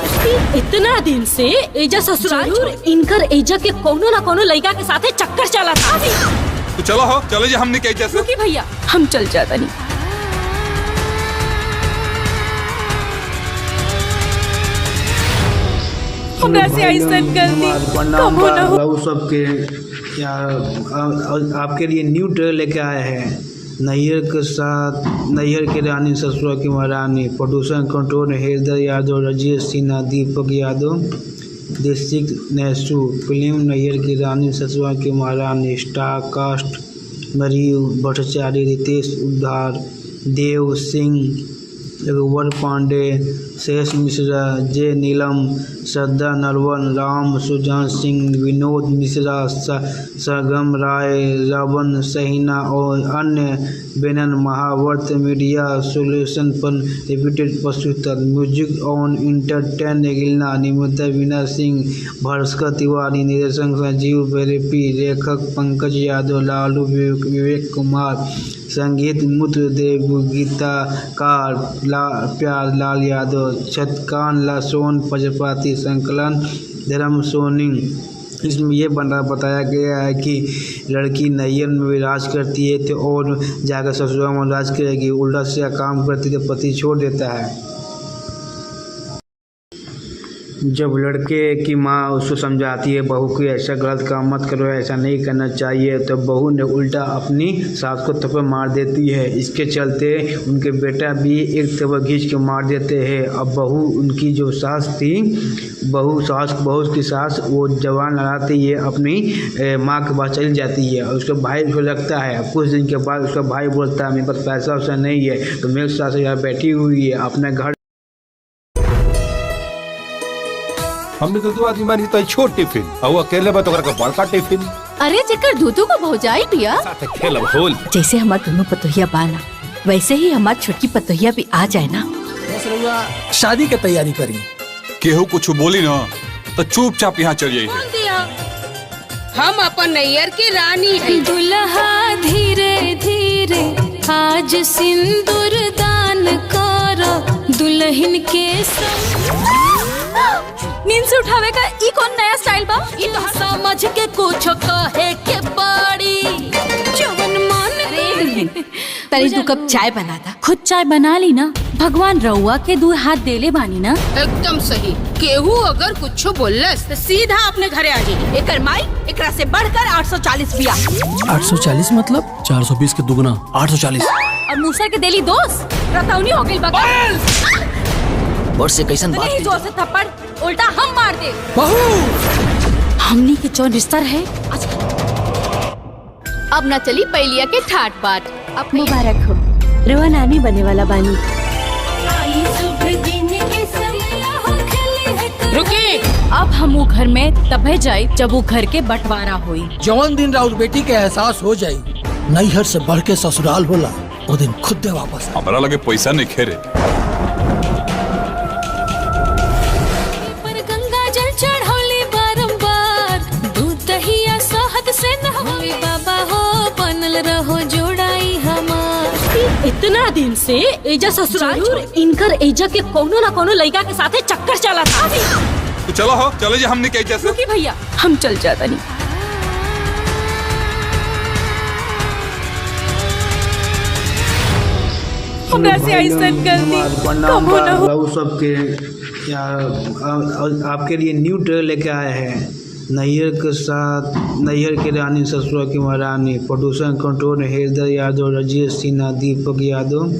[SPEAKER 7] इतना दिन से एजा ससुराल इनकर एजा के कोनो ना कोनो लड़का के साथे चक्कर चला था।
[SPEAKER 4] तो चलो हो चले जा हमने क्या
[SPEAKER 7] रुकी भैया हम चल जाता नहीं। हमरा से ऐसा कर दी
[SPEAKER 8] प्रणाम बाबू सबके। आपके लिए न्यू ट्रेलर लेके आए हैं। नैयर के साथ नैयर की रानी ससुरा की महारानी। प्रोड्यूसर कंट्रोल हृदय यादव, राजेश सिन्हा, दीपक यादव, डिस्ट्रिक्ट नैसू। फिल्म नैयर की रानी ससुरा की महारानी। स्टार कास्ट मरीव भट्टाचार्य, रितेश उद्धार, देव सिंह, रघुवर पांडे, शेष मिश्रा, जे नीलम, श्रद्धा नरवन, राम सुजान सिंह, विनोद मिश्रा, सरगम राय, रावण सहीना और अन्य बैनर महावर्त मीडिया सोल्यूशन पर रिपीटेड प्रस्तुत। म्यूजिक ऑन इंटरटेन गिलना, निर्माता वीना सिंह, भास्कर तिवारी, निर्देशक संजीव बेरेपी, लेखक पंकज यादव, लालू विवेक कुमार, संगीत मुत्र देव, गीतकार प्यार लाल यादव, छतकान लासोन प्रजापति, संकलन धर्म सोनी। इसमें ये बताया गया है कि लड़की नैयर में विराज करती है तो और जाकर ससुराल में राज करेगी, उल्टा से काम करती तो पति छोड़ देता है। जब लड़के की माँ उसको समझाती है बहू को ऐसा गलत काम मत करो, ऐसा नहीं करना चाहिए, तो बहू ने उल्टा अपनी सास को थप्पड़ मार देती है। इसके चलते उनके बेटा भी एक थप्पड़ खींच के मार देते हैं। अब बहू उनकी जो सास थी, बहू की सास वो जवान लगाती है, अपनी माँ के पास चली जाती है और उसका भाई उसको लगता है। अब कुछ दिन के बाद उसका भाई बोलता है मेरे पास पैसा वैसा नहीं है, तो मेरी सास यहाँ बैठी हुई है अपने घर।
[SPEAKER 1] हमने तो दो आदमी मानी तो छोट टिफिन और वो अकेले में तो करके बड़का टिफिन
[SPEAKER 9] अरे जेकर दूधू को भौजाई बिया
[SPEAKER 1] साथे खेलब होल।
[SPEAKER 2] जैसे हमार दोनों पतोहिया बाना वैसे ही हमार छोटकी पतोहिया भी आ जाए ना।
[SPEAKER 3] बस रउआ शादी के तैयारी करी।
[SPEAKER 4] केहू कुछ बोली ना तो चुपचाप यहाँ चल जाइए।
[SPEAKER 5] बोल दिया हम अपन नैयर की रानी है।
[SPEAKER 6] दुल्हा धीरे धीरे आज सिंदूर दान करो दुल्हन के संग।
[SPEAKER 7] नींद से उठावे का ई कौन नया स्टाइल बा?
[SPEAKER 6] ई तो समझ के कुछ कहे के पड़ी जवन मन करे।
[SPEAKER 2] तरी 2 कप चाय बना दा।
[SPEAKER 7] खुद चाय बना ली ना, भगवान रउआ के 2 हाथ देले बानी ना।
[SPEAKER 5] एकदम सही। केहू अगर कुछ बोलस तो सीधा अपने घरे आ जाइए।
[SPEAKER 7] एकर माई एकरा से बढ़कर 840 बिया
[SPEAKER 3] 840 मतलब 420 के दुगना 840।
[SPEAKER 7] और मूसर के देली दोस्त रतौनी हो गइल बा।
[SPEAKER 3] और से कैसन बात
[SPEAKER 7] नहीं जोर से थप्पड़ उल्टा हम मार दे।
[SPEAKER 3] बहू
[SPEAKER 7] हमनी के जो रिश्ता है
[SPEAKER 9] अब न चली पहलिया के ठाट बाट। अपनी
[SPEAKER 2] मुबारक हो, रवा नानी बने वाला बानी।
[SPEAKER 5] रुकी।
[SPEAKER 7] अब हम वो घर में तबे जाए जब वो घर के बंटवारा हुई।
[SPEAKER 3] जवन दिन राउत बेटी के एहसास हो जाई नैहर से बढ़ के ससुराल होला वो दिन खुद दे वापस।
[SPEAKER 4] हमारा लगे पैसा नहीं खेरे।
[SPEAKER 6] पर गंगा जल चढ़ौली बारंबार दूध दहिया शहद से नहवाई बाबा हो बनल रहो जोड़ाई हमार।
[SPEAKER 7] इतना दिन से एजा ससुराल इनकर एजा के कोनो ना कोनो लड़का के साथे चक्कर चला था।
[SPEAKER 4] तो चलो हो चले जा हमने क्या जैसे।
[SPEAKER 7] रुकी भैया हम चल जाता नहीं। हमरा से ऐसा कर दी कम हो ना हो।
[SPEAKER 8] सबके आपके लिए न्यू ट्रेलर लेके आए हैं। नैयर के साथ नैयर की रानी ससुरा की महारानी। Producer control Haider Yadav, Rajesh Sinha, Deepak Yadav,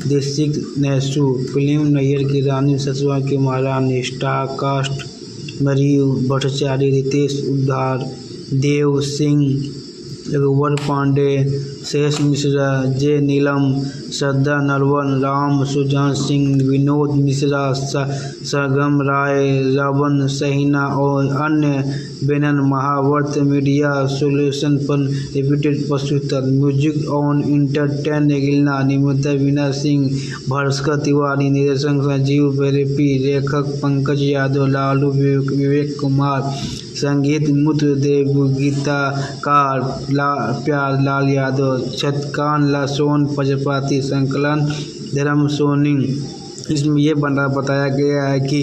[SPEAKER 8] district नैसू। Film Nayyar की रानी ससुरा की महारानी। स्टार कास्ट मरीयू भट्टाचार्य, रितेश उद्धार, देव सिंह, रघुवर पांडे, शेष मिश्रा, जे नीलम, श्रद्धा नरवन, राम सुजान सिंह, विनोद मिश्रा, सरगम राय, रावण सहीना और अन्य बैनर। महावर्त मीडिया सोल्यूशन पर रिपीटेड प्रस्तुत। म्यूजिक ऑन इंटरटेन गिलना। निर्माता वीना सिंह, भास्कर तिवारी, निर्देशक संजीव बेरेपी, लेखक पंकज यादव, लालू विवेक कुमार, संगीत मुत्र देव, गीतकार प्यार लाल यादव, छतकान लासोन प्रजापति, संकलन धर्म सोनी। इसमें ये बताया गया है कि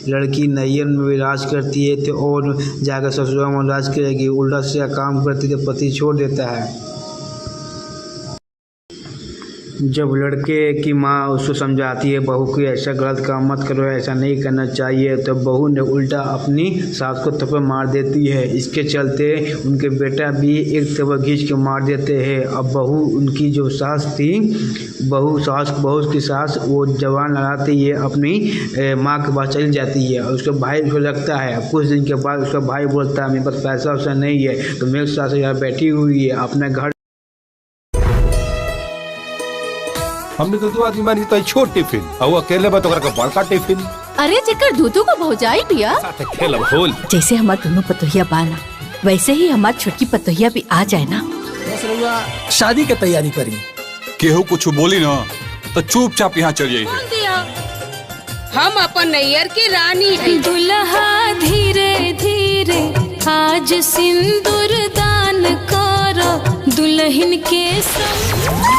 [SPEAKER 8] लड़की नैयर में भी राज करती है तो और जाकर ससुराल में राज करेगी। उल्टा से काम करती तो पति छोड़ देता है। जब लड़के की माँ उसको समझाती है बहू को ऐसा गलत काम मत करो, ऐसा नहीं करना चाहिए, तो बहू ने उल्टा अपनी सास को थप्पड़ मार देती है। इसके चलते उनके बेटा भी एक थप्पड़ खींच के मार देते हैं। अब बहू उनकी जो सास थी बहू की सास वो जवान लगाती है अपनी माँ के पास चली जाती है और उसका भाई उसको लगता है। अब कुछ दिन के बाद उसका भाई बोलता है मेरे पास पैसा वैसा नहीं है तो मेरी सास यहाँ बैठी हुई है अपने घर।
[SPEAKER 1] हमने तो दो आदमी मानी तो छोट टिफिन और वो अकेले में तो करके बड़का टिफिन
[SPEAKER 9] अरे जेकर दूधू को भौजाई बिया
[SPEAKER 1] साथे खेलब होल।
[SPEAKER 2] जैसे हमार दोनों पतोहिया बाना वैसे ही हमार छोटकी पतोहिया भी आ जाए ना।
[SPEAKER 3] बस रउआ शादी के तैयारी करी।
[SPEAKER 4] केहू कुछ बोली ना तो चुपचाप यहाँ चल जाइए।
[SPEAKER 5] बोल दिया हम अपन नैयर की रानी है।
[SPEAKER 6] दुल्हा धीरे धीरे आज सिंदूर दान करो दुल्हन के संग।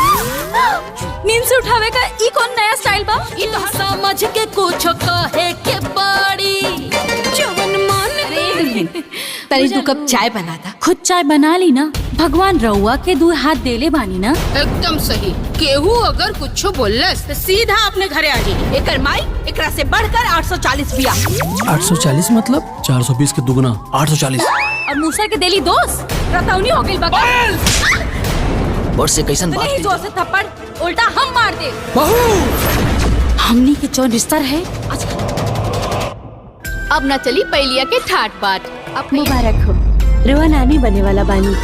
[SPEAKER 7] नींद से उठावे का ई कौन नया स्टाइल बा?
[SPEAKER 6] ई तो समझ के कुछ कहे के पड़ी जवन मन करे।
[SPEAKER 2] तरी 2 कप चाय बना दा।
[SPEAKER 7] खुद चाय बना ली ना, भगवान रउआ के 2 हाथ देले बानी ना।
[SPEAKER 5] एकदम सही। केहू अगर कुछ बोलस तो सीधा अपने घरे आ जाइए।
[SPEAKER 7] एकर माई एकरा से बढ़कर 840 बिया
[SPEAKER 3] 840 मतलब 420 के दुगना 840।
[SPEAKER 7] और मूसर के देली दोस्त रतौनी हो गइल बा।
[SPEAKER 3] और से कैसन बात
[SPEAKER 7] नहीं जोर से थप्पड़ उल्टा हम मार दे।
[SPEAKER 3] बहू
[SPEAKER 7] हमनी के जो रिश्ता है
[SPEAKER 9] अब न चली पहलिया के ठाट बाट। अपनी
[SPEAKER 2] मुबारक हो, रवा नानी बने वाला बानी।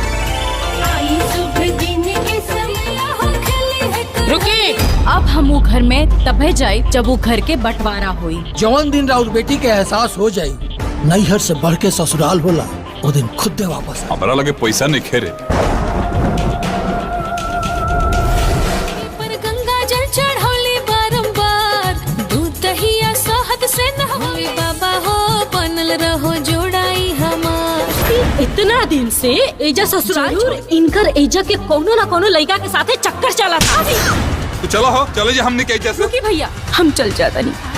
[SPEAKER 5] रुकी।
[SPEAKER 7] अब हम वो घर में तबे जाए जब वो घर के बंटवारा हुई।
[SPEAKER 3] जवन दिन राउत बेटी के एहसास हो जाई नैहर से बढ़ के ससुराल होला वो दिन खुद दे वापस।
[SPEAKER 4] हमारा लगे पैसा नहीं खेरे।
[SPEAKER 6] पर गंगा जल चढ़ौली बारंबार, दूध दहिया शहद से नहौली बाबा हो बनल रहो जोड़ाई हमार।
[SPEAKER 7] इतना दिन से एजा ससुराल इनकर एजा के कोनो ना कोनो लड़का के साथे चक्कर चला था।
[SPEAKER 4] तो चलो हो, चले जा हमने क्या जैसे।
[SPEAKER 7] रुकी भैया, हम चल जाता नहीं।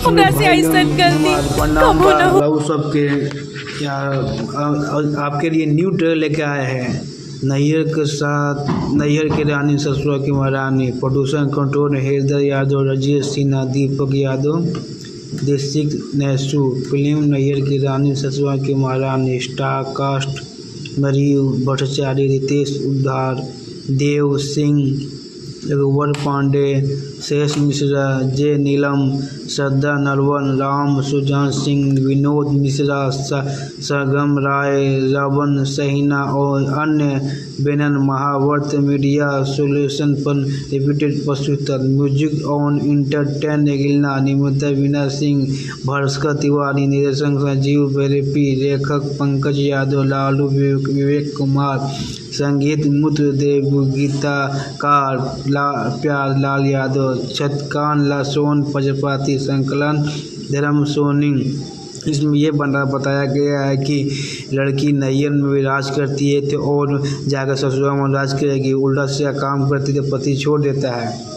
[SPEAKER 7] हमरा से ऐसा कर दी, कम हो ना हो।
[SPEAKER 8] सबके आपके लिए न्यू ट्रेलर लेके आए हैं। नैयर के साथ नैयर के रानी ससुरा की महारानी, प्रोड्यूसर कंट्रोल हृदय यादव, राजेश सिन्हा, दीपक यादव, डिस्ट्रिक्ट नैसू। फिल्म नैयर की रानी ससुरा की महारानी। स्टार कास्ट मरीयू भट्टाचार्य, रितेश उद्धार, देव सिंह, रघुवर पांडे, शेष मिश्रा, जे नीलम, श्रद्धा नरवन, राम सुजान सिंह, विनोद मिश्रा, सरगम राय, रावण सहीना और अन्य बैनर। महावर्त मीडिया सोल्यूशन पर रिपीटेड प्रस्तुत। म्यूजिक ऑन इंटरटेन गिलना, निर्माता वीना सिंह, भास्कर तिवारी, निर्देशक संजीव बेरेपी, लेखक पंकज यादव, लालू विवेक कुमार, संगीत मुत्र देव, गीतकार प्यार लाल यादव, छतकान लासोन प्रजापति, संकलन धर्म सोनी। इसमें ये बताया गया है कि लड़की नैयर में भी राज करती है तो और जाकर ससुराल में राज करेगी, उल्टा से काम करती तो पति छोड़ देता है।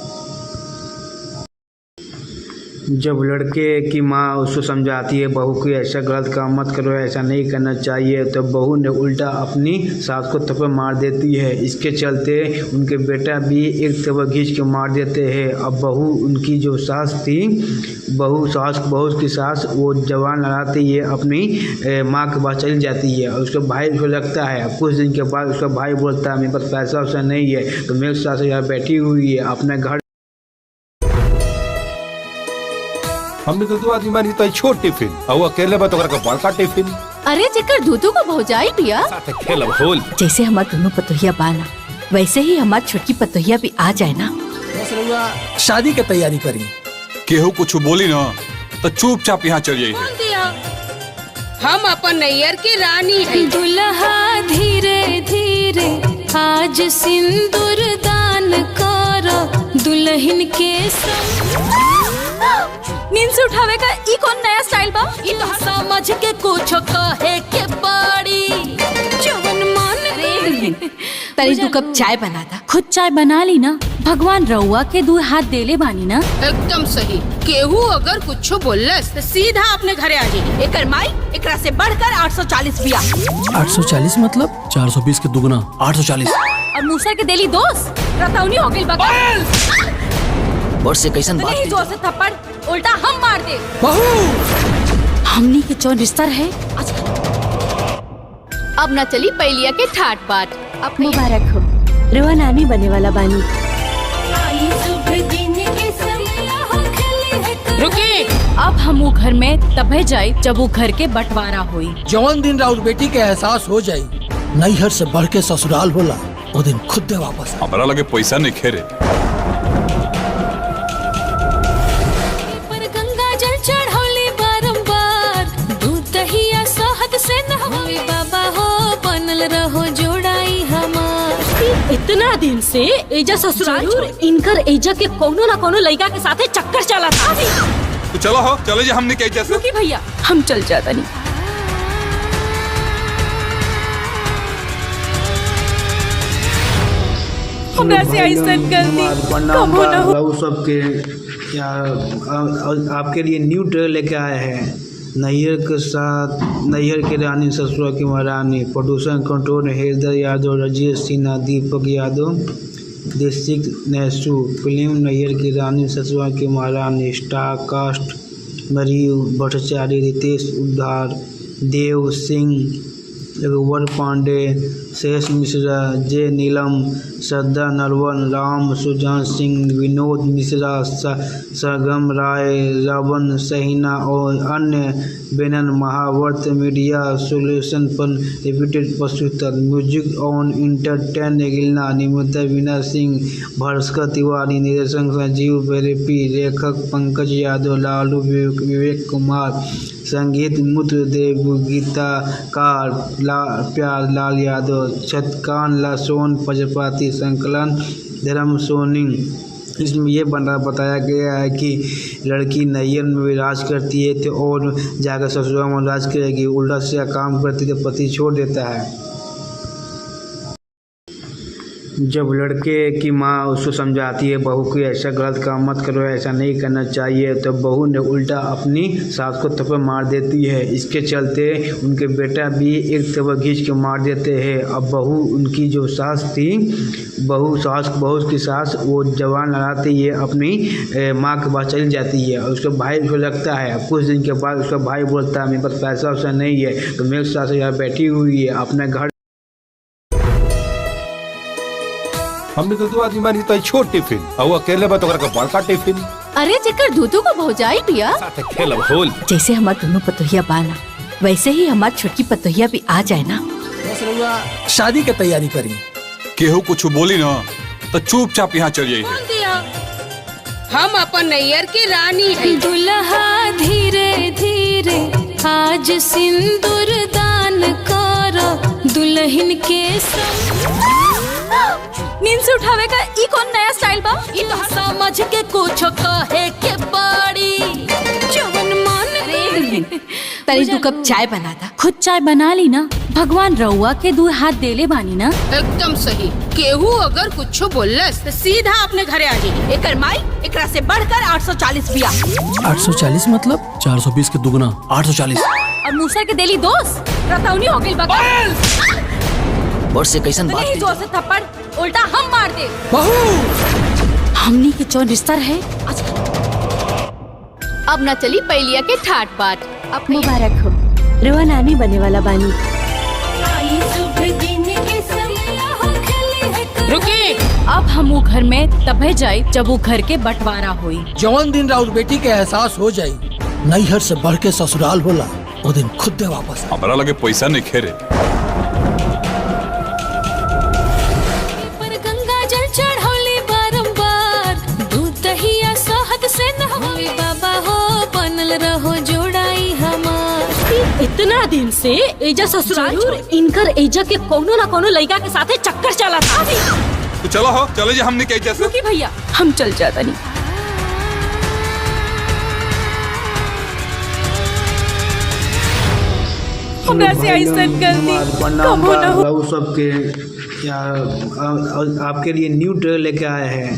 [SPEAKER 8] जब लड़के की माँ उसको समझाती है बहू को ऐसा गलत काम मत करो, ऐसा नहीं करना चाहिए, तो बहू ने उल्टा अपनी सास को थप्पड़ मार देती है। इसके चलते उनके बेटा भी एक थप्पड़ खींच के मार देते हैं। अब बहू उनकी जो सास थी, बहू की सास वो जवान लड़ाती है, अपनी माँ के पास चली जाती है और उसका भाई उसको लगता है। अब कुछ दिन के बाद उसका भाई बोलता है मेरे पास पैसा वैसा नहीं है, तो मेरी सास यहाँ बैठी हुई है अपने घर।
[SPEAKER 1] हमने तो 2 आदमी मानी तो छोट टिफिन और अकेले में तो बड़का टिफिन।
[SPEAKER 9] अरे जेकर दूधू को भौजाई बिया।
[SPEAKER 1] खेलब होल।
[SPEAKER 2] जैसे हमार दोनों पतोहिया बाना, वैसे ही हमार छोटकी पतोहिया भी आ जाए ना।
[SPEAKER 3] शादी की तैयारी करी।
[SPEAKER 4] केहू कुछ बोली ना तो चुपचाप यहाँ चल जाइए।
[SPEAKER 5] हम अपन नैयर की रानी है।
[SPEAKER 6] दुल्हा धीरे धीरे आज सिंदूर दान करो, दुल्हन के संग
[SPEAKER 7] नींद से उठावे का ई कौन नया स्टाइल बा?
[SPEAKER 6] ई तो समझ के कुछ कहे के पड़ी। जवन मन
[SPEAKER 2] तरी 2 कप चाय बना था।
[SPEAKER 7] खुद चाय बना ली ना, भगवान रउआ के 2 हाथ देले बानी ना।
[SPEAKER 5] एकदम सही। केहू अगर कुछ बोलस तो सीधा अपने घरे आ जाए।
[SPEAKER 7] एकर माई एकरा से बढ़कर 840 बिया।
[SPEAKER 3] 840 मतलब 420 के दुगना 840।
[SPEAKER 7] और मूसर के देली दोस्त रतौनी हो गइल बा।
[SPEAKER 3] और से कैसन बात
[SPEAKER 7] नहीं जोर से थप्पड़ उल्टा हम मार दे।
[SPEAKER 3] बहू
[SPEAKER 7] हमनी के जो रिश्ता है
[SPEAKER 9] अब न चली पैलिया के ठाट बाट। अब
[SPEAKER 2] मुबारक हो, रुआ नानी बने वाला बानी।
[SPEAKER 5] रुकी।
[SPEAKER 7] अब हम वो घर में तबे जाए जब वो घर के बंटवारा हुई।
[SPEAKER 3] जवन दिन राउर बेटी के एहसास हो जाई नैहर से बढ़ के ससुराल होला वो दिन खुद दे वापस।
[SPEAKER 4] हमारा लगे पैसा नहीं खेरे।
[SPEAKER 6] पर गंगा जल चढ़ौली बारंबार, दूध दहिया शहद से नहौली बाबा हो बनल रहो जोड़ाई हमार।
[SPEAKER 7] इतना दिन से एजा ससुराल इनकर एजा के कोनो ना कोनो लड़का के साथे चक्कर चला था।
[SPEAKER 4] तो चलो हो, चले जा हमने क्या जैसे।
[SPEAKER 7] रुकी भैया, हम चल जाता नहीं। हमरा से ऐसा कर दी, कम हो ना हो।
[SPEAKER 8] सबके आपके लिए न्यू ट्रेलर लेके आए हैं। नैयर के साथ नैयर के रानी ससुरा की महारानी, प्रोड्यूसर कंट्रोल हृदय यादव, राजेश सिन्हा, दीपक यादव, डिस्ट्रिक्ट नैसू। फिल्म नैयर की रानी ससुरा की महारानी। स्टार कास्ट मरीयू भट्टाचार्य, रितेश उद्धार, देव सिंह, रघुवर पांडे, शेष मिश्रा, जे नीलम, श्रद्धा नरवन, राम सुजान सिंह, विनोद मिश्रा, सरगम राय, रावण सहीना और अन्य बैनर महावर्त मीडिया सोल्यूशन पर रिपीटेड प्रस्तुत। म्यूजिक ऑन इंटरटेन गिलना, निर्माता वीना सिंह, भास्कर तिवारी, निर्देशक संजीव बेरेपी, लेखक पंकज यादव, लालू विवेक कुमार, संगीत मुत्र देव, गीतकार प्यार लाल यादव, छतकान लासोन प्रजापति, संकलन धर्म सोनी। इसमें ये बताया गया है कि लड़की नैयर में विराज करती है तो और जाकर ससुराल में राज करेगी, उल्टा से काम करती तो पति छोड़ देता है। जब लड़के की माँ उसको समझाती है बहू को ऐसा गलत काम मत करो, ऐसा नहीं करना चाहिए, तो बहू ने उल्टा अपनी सास को थप्पड़ मार देती है। इसके चलते उनके बेटा भी एक थप्पड़ खींच के मार देते हैं। अब बहू उनकी जो सास थी, बहू की सास वो जवान लगाते ही अपनी माँ के पास चली जाती है और उसका भाई उसको लगता है। अब कुछ दिन के बाद उसका भाई बोलता है मेरे पास पैसा वैसा नहीं है, तो मेरी सास यहाँ बैठी हुई है अपने घर।
[SPEAKER 1] हमने तो 2 आदमी मानी तो छोट टिफिन और वो अकेले में तो बड़का टिफिन।
[SPEAKER 9] अरे जेकर दूधू को भौजाई बिया
[SPEAKER 1] साथे खेलब होल।
[SPEAKER 2] जैसे हमार दोनों पतोहिया बाना वैसे ही हमार छोटकी पतोहिया भी आ जाए ना।
[SPEAKER 3] बस रउआ शादी के तैयारी करी।
[SPEAKER 4] केहू कुछ बोली ना तो चुपचाप यहाँ चल जाइए।
[SPEAKER 5] बोल दिया हम अपन नैयर की रानी है।
[SPEAKER 6] दुल्हा धीरे धीरे आज सिंदूर दान करो, दुल्हन के संग
[SPEAKER 7] नींद से उठावे का ई कौन नया स्टाइल बा?
[SPEAKER 6] ई तो समझ के कुछ कहे के पड़ी जवन मन
[SPEAKER 2] तरी 2 कप चाय बना था।
[SPEAKER 7] खुद चाय बना ली ना, भगवान रउआ के 2 हाथ देले बानी ना।
[SPEAKER 5] एकदम सही। केहू अगर कुछ बोलस तो सीधा अपने घरे आ जाइए।
[SPEAKER 7] एकर माई एकरा से बढ़कर 840 बिया।
[SPEAKER 3] 840 मतलब 420 के दुगना 840।
[SPEAKER 7] और मूसर के देली दोस्त रतौनी हो गइल बा।
[SPEAKER 3] और से कैसन बात
[SPEAKER 7] नहीं जोर से थप्पड़ उल्टा हम मार दे।
[SPEAKER 3] बहू
[SPEAKER 7] हमनी के जो रिश्ता है
[SPEAKER 9] अब न चली पहलिया के ठाट बाट। अब
[SPEAKER 2] मुबारक हो, रुआ नानी बने वाला बानी।
[SPEAKER 5] रुकी।
[SPEAKER 7] अब हम वो घर में तबे जाए जब वो घर के बंटवारा हुई।
[SPEAKER 3] जवन दिन राउत बेटी के एहसास हो जाई नैहर से बढ़ के ससुराल होला, वो दिन खुद दे वापस।
[SPEAKER 4] हमारा लगे पैसा नहीं खेरे।
[SPEAKER 6] पर गंगा जल चढ़ौली बारंबार, दूध दहिया शहद से नहवाई बाबा हो, बनल रहो जोड़ाई हमार।
[SPEAKER 7] इतना दिन से एजा ससुराल इनकर एजा के कोनो ना कोनो लड़का के साथे चक्कर चला था।
[SPEAKER 4] तो चलो हो चले जा हमने क्या
[SPEAKER 7] रुकी भैया हम चल जाता नहीं। हमरा से ऐसा कर दी कम होना हो।
[SPEAKER 8] सबके आपके लिए न्यू ट्रेलर लेके आए हैं।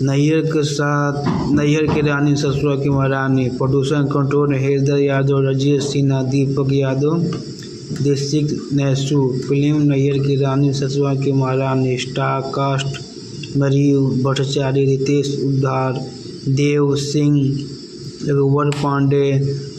[SPEAKER 8] नैयर के साथ नैयर की रानी ससुरा की महारानी। Producer control Haider Yadav, Rajesh Sinha, Deepak Yadav, district नैसू। Film Nayyar की रानी ससुरा की महारानी। स्टार कास्ट मरीव भट्टाचार्य, रितेश उद्धार, देव सिंह, रघुवर पांडे,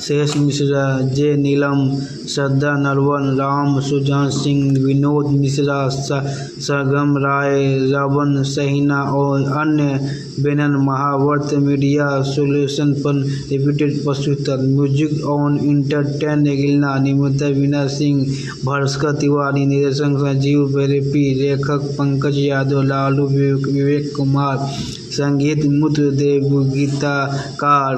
[SPEAKER 8] शेष मिश्रा, जे नीलम, श्रद्धा नरवन, राम सुजान सिंह, विनोद मिश्रा, सरगम राय, रावण सहीना और अन्य बैनर महावर्त मीडिया सोल्यूशन पर रिपीटेड प्रस्तुत। म्यूजिक ऑन इंटरटेन गिलना, निर्माता वीना सिंह, भास्कर तिवारी, निर्देशक संजीव बेरेपी, लेखक पंकज यादव, लालू विवेक कुमार, संगीत मुत्र देव, गीतकार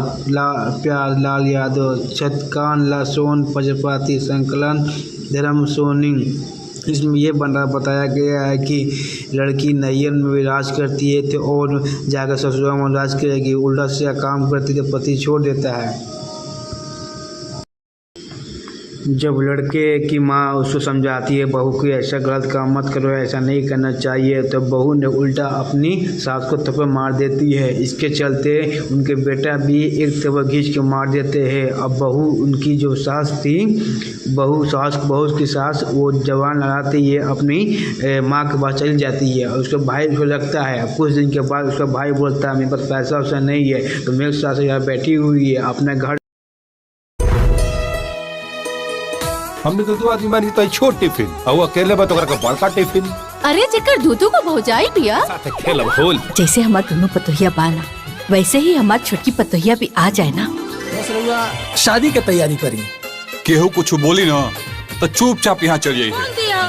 [SPEAKER 8] प्यार लाल यादव, छतकान लासोन प्रजापति, संकलन धर्म सोनी। इसमें ये बताया गया है कि लड़की नैयर में विराज करती है तो और जाकर ससुराल में राज करेगी, उल्टा से काम करती तो पति छोड़ देता है। जब लड़के की माँ उसको समझाती है बहू को ऐसा गलत काम मत करो, ऐसा नहीं करना चाहिए, तो बहू ने उल्टा अपनी सास को थप्पड़ मार देती है। इसके चलते उनके बेटा भी एक थप्पड़ खींच के मार देते हैं। अब बहू उनकी जो सास थी, बहू की सास वो जवान लगाते ही अपनी माँ के पास चली जाती है और उसका भाई उसको लगता है। अब कुछ दिन के बाद उसका भाई बोलता है मेरे पास पैसा वैसा नहीं है, तो मेरी सास यहाँ बैठी हुई है अपने घर।
[SPEAKER 1] हमने तो दो आदमी मानी तो छोट टिफिन और वो अकेले में तो बड़का टिफिन
[SPEAKER 9] अरे जेकर दूधू को भौजाई बिया
[SPEAKER 1] साथे खेलब होल।
[SPEAKER 2] जैसे हमार दोनों पतोहिया बाना वैसे ही हमार छोटकी पतोहिया भी आ जाए ना।
[SPEAKER 3] बस रउआ शादी के तैयारी करी।
[SPEAKER 4] केहू कुछ बोली ना तो चुपचाप यहाँ चल जाइए।
[SPEAKER 5] बोल दिया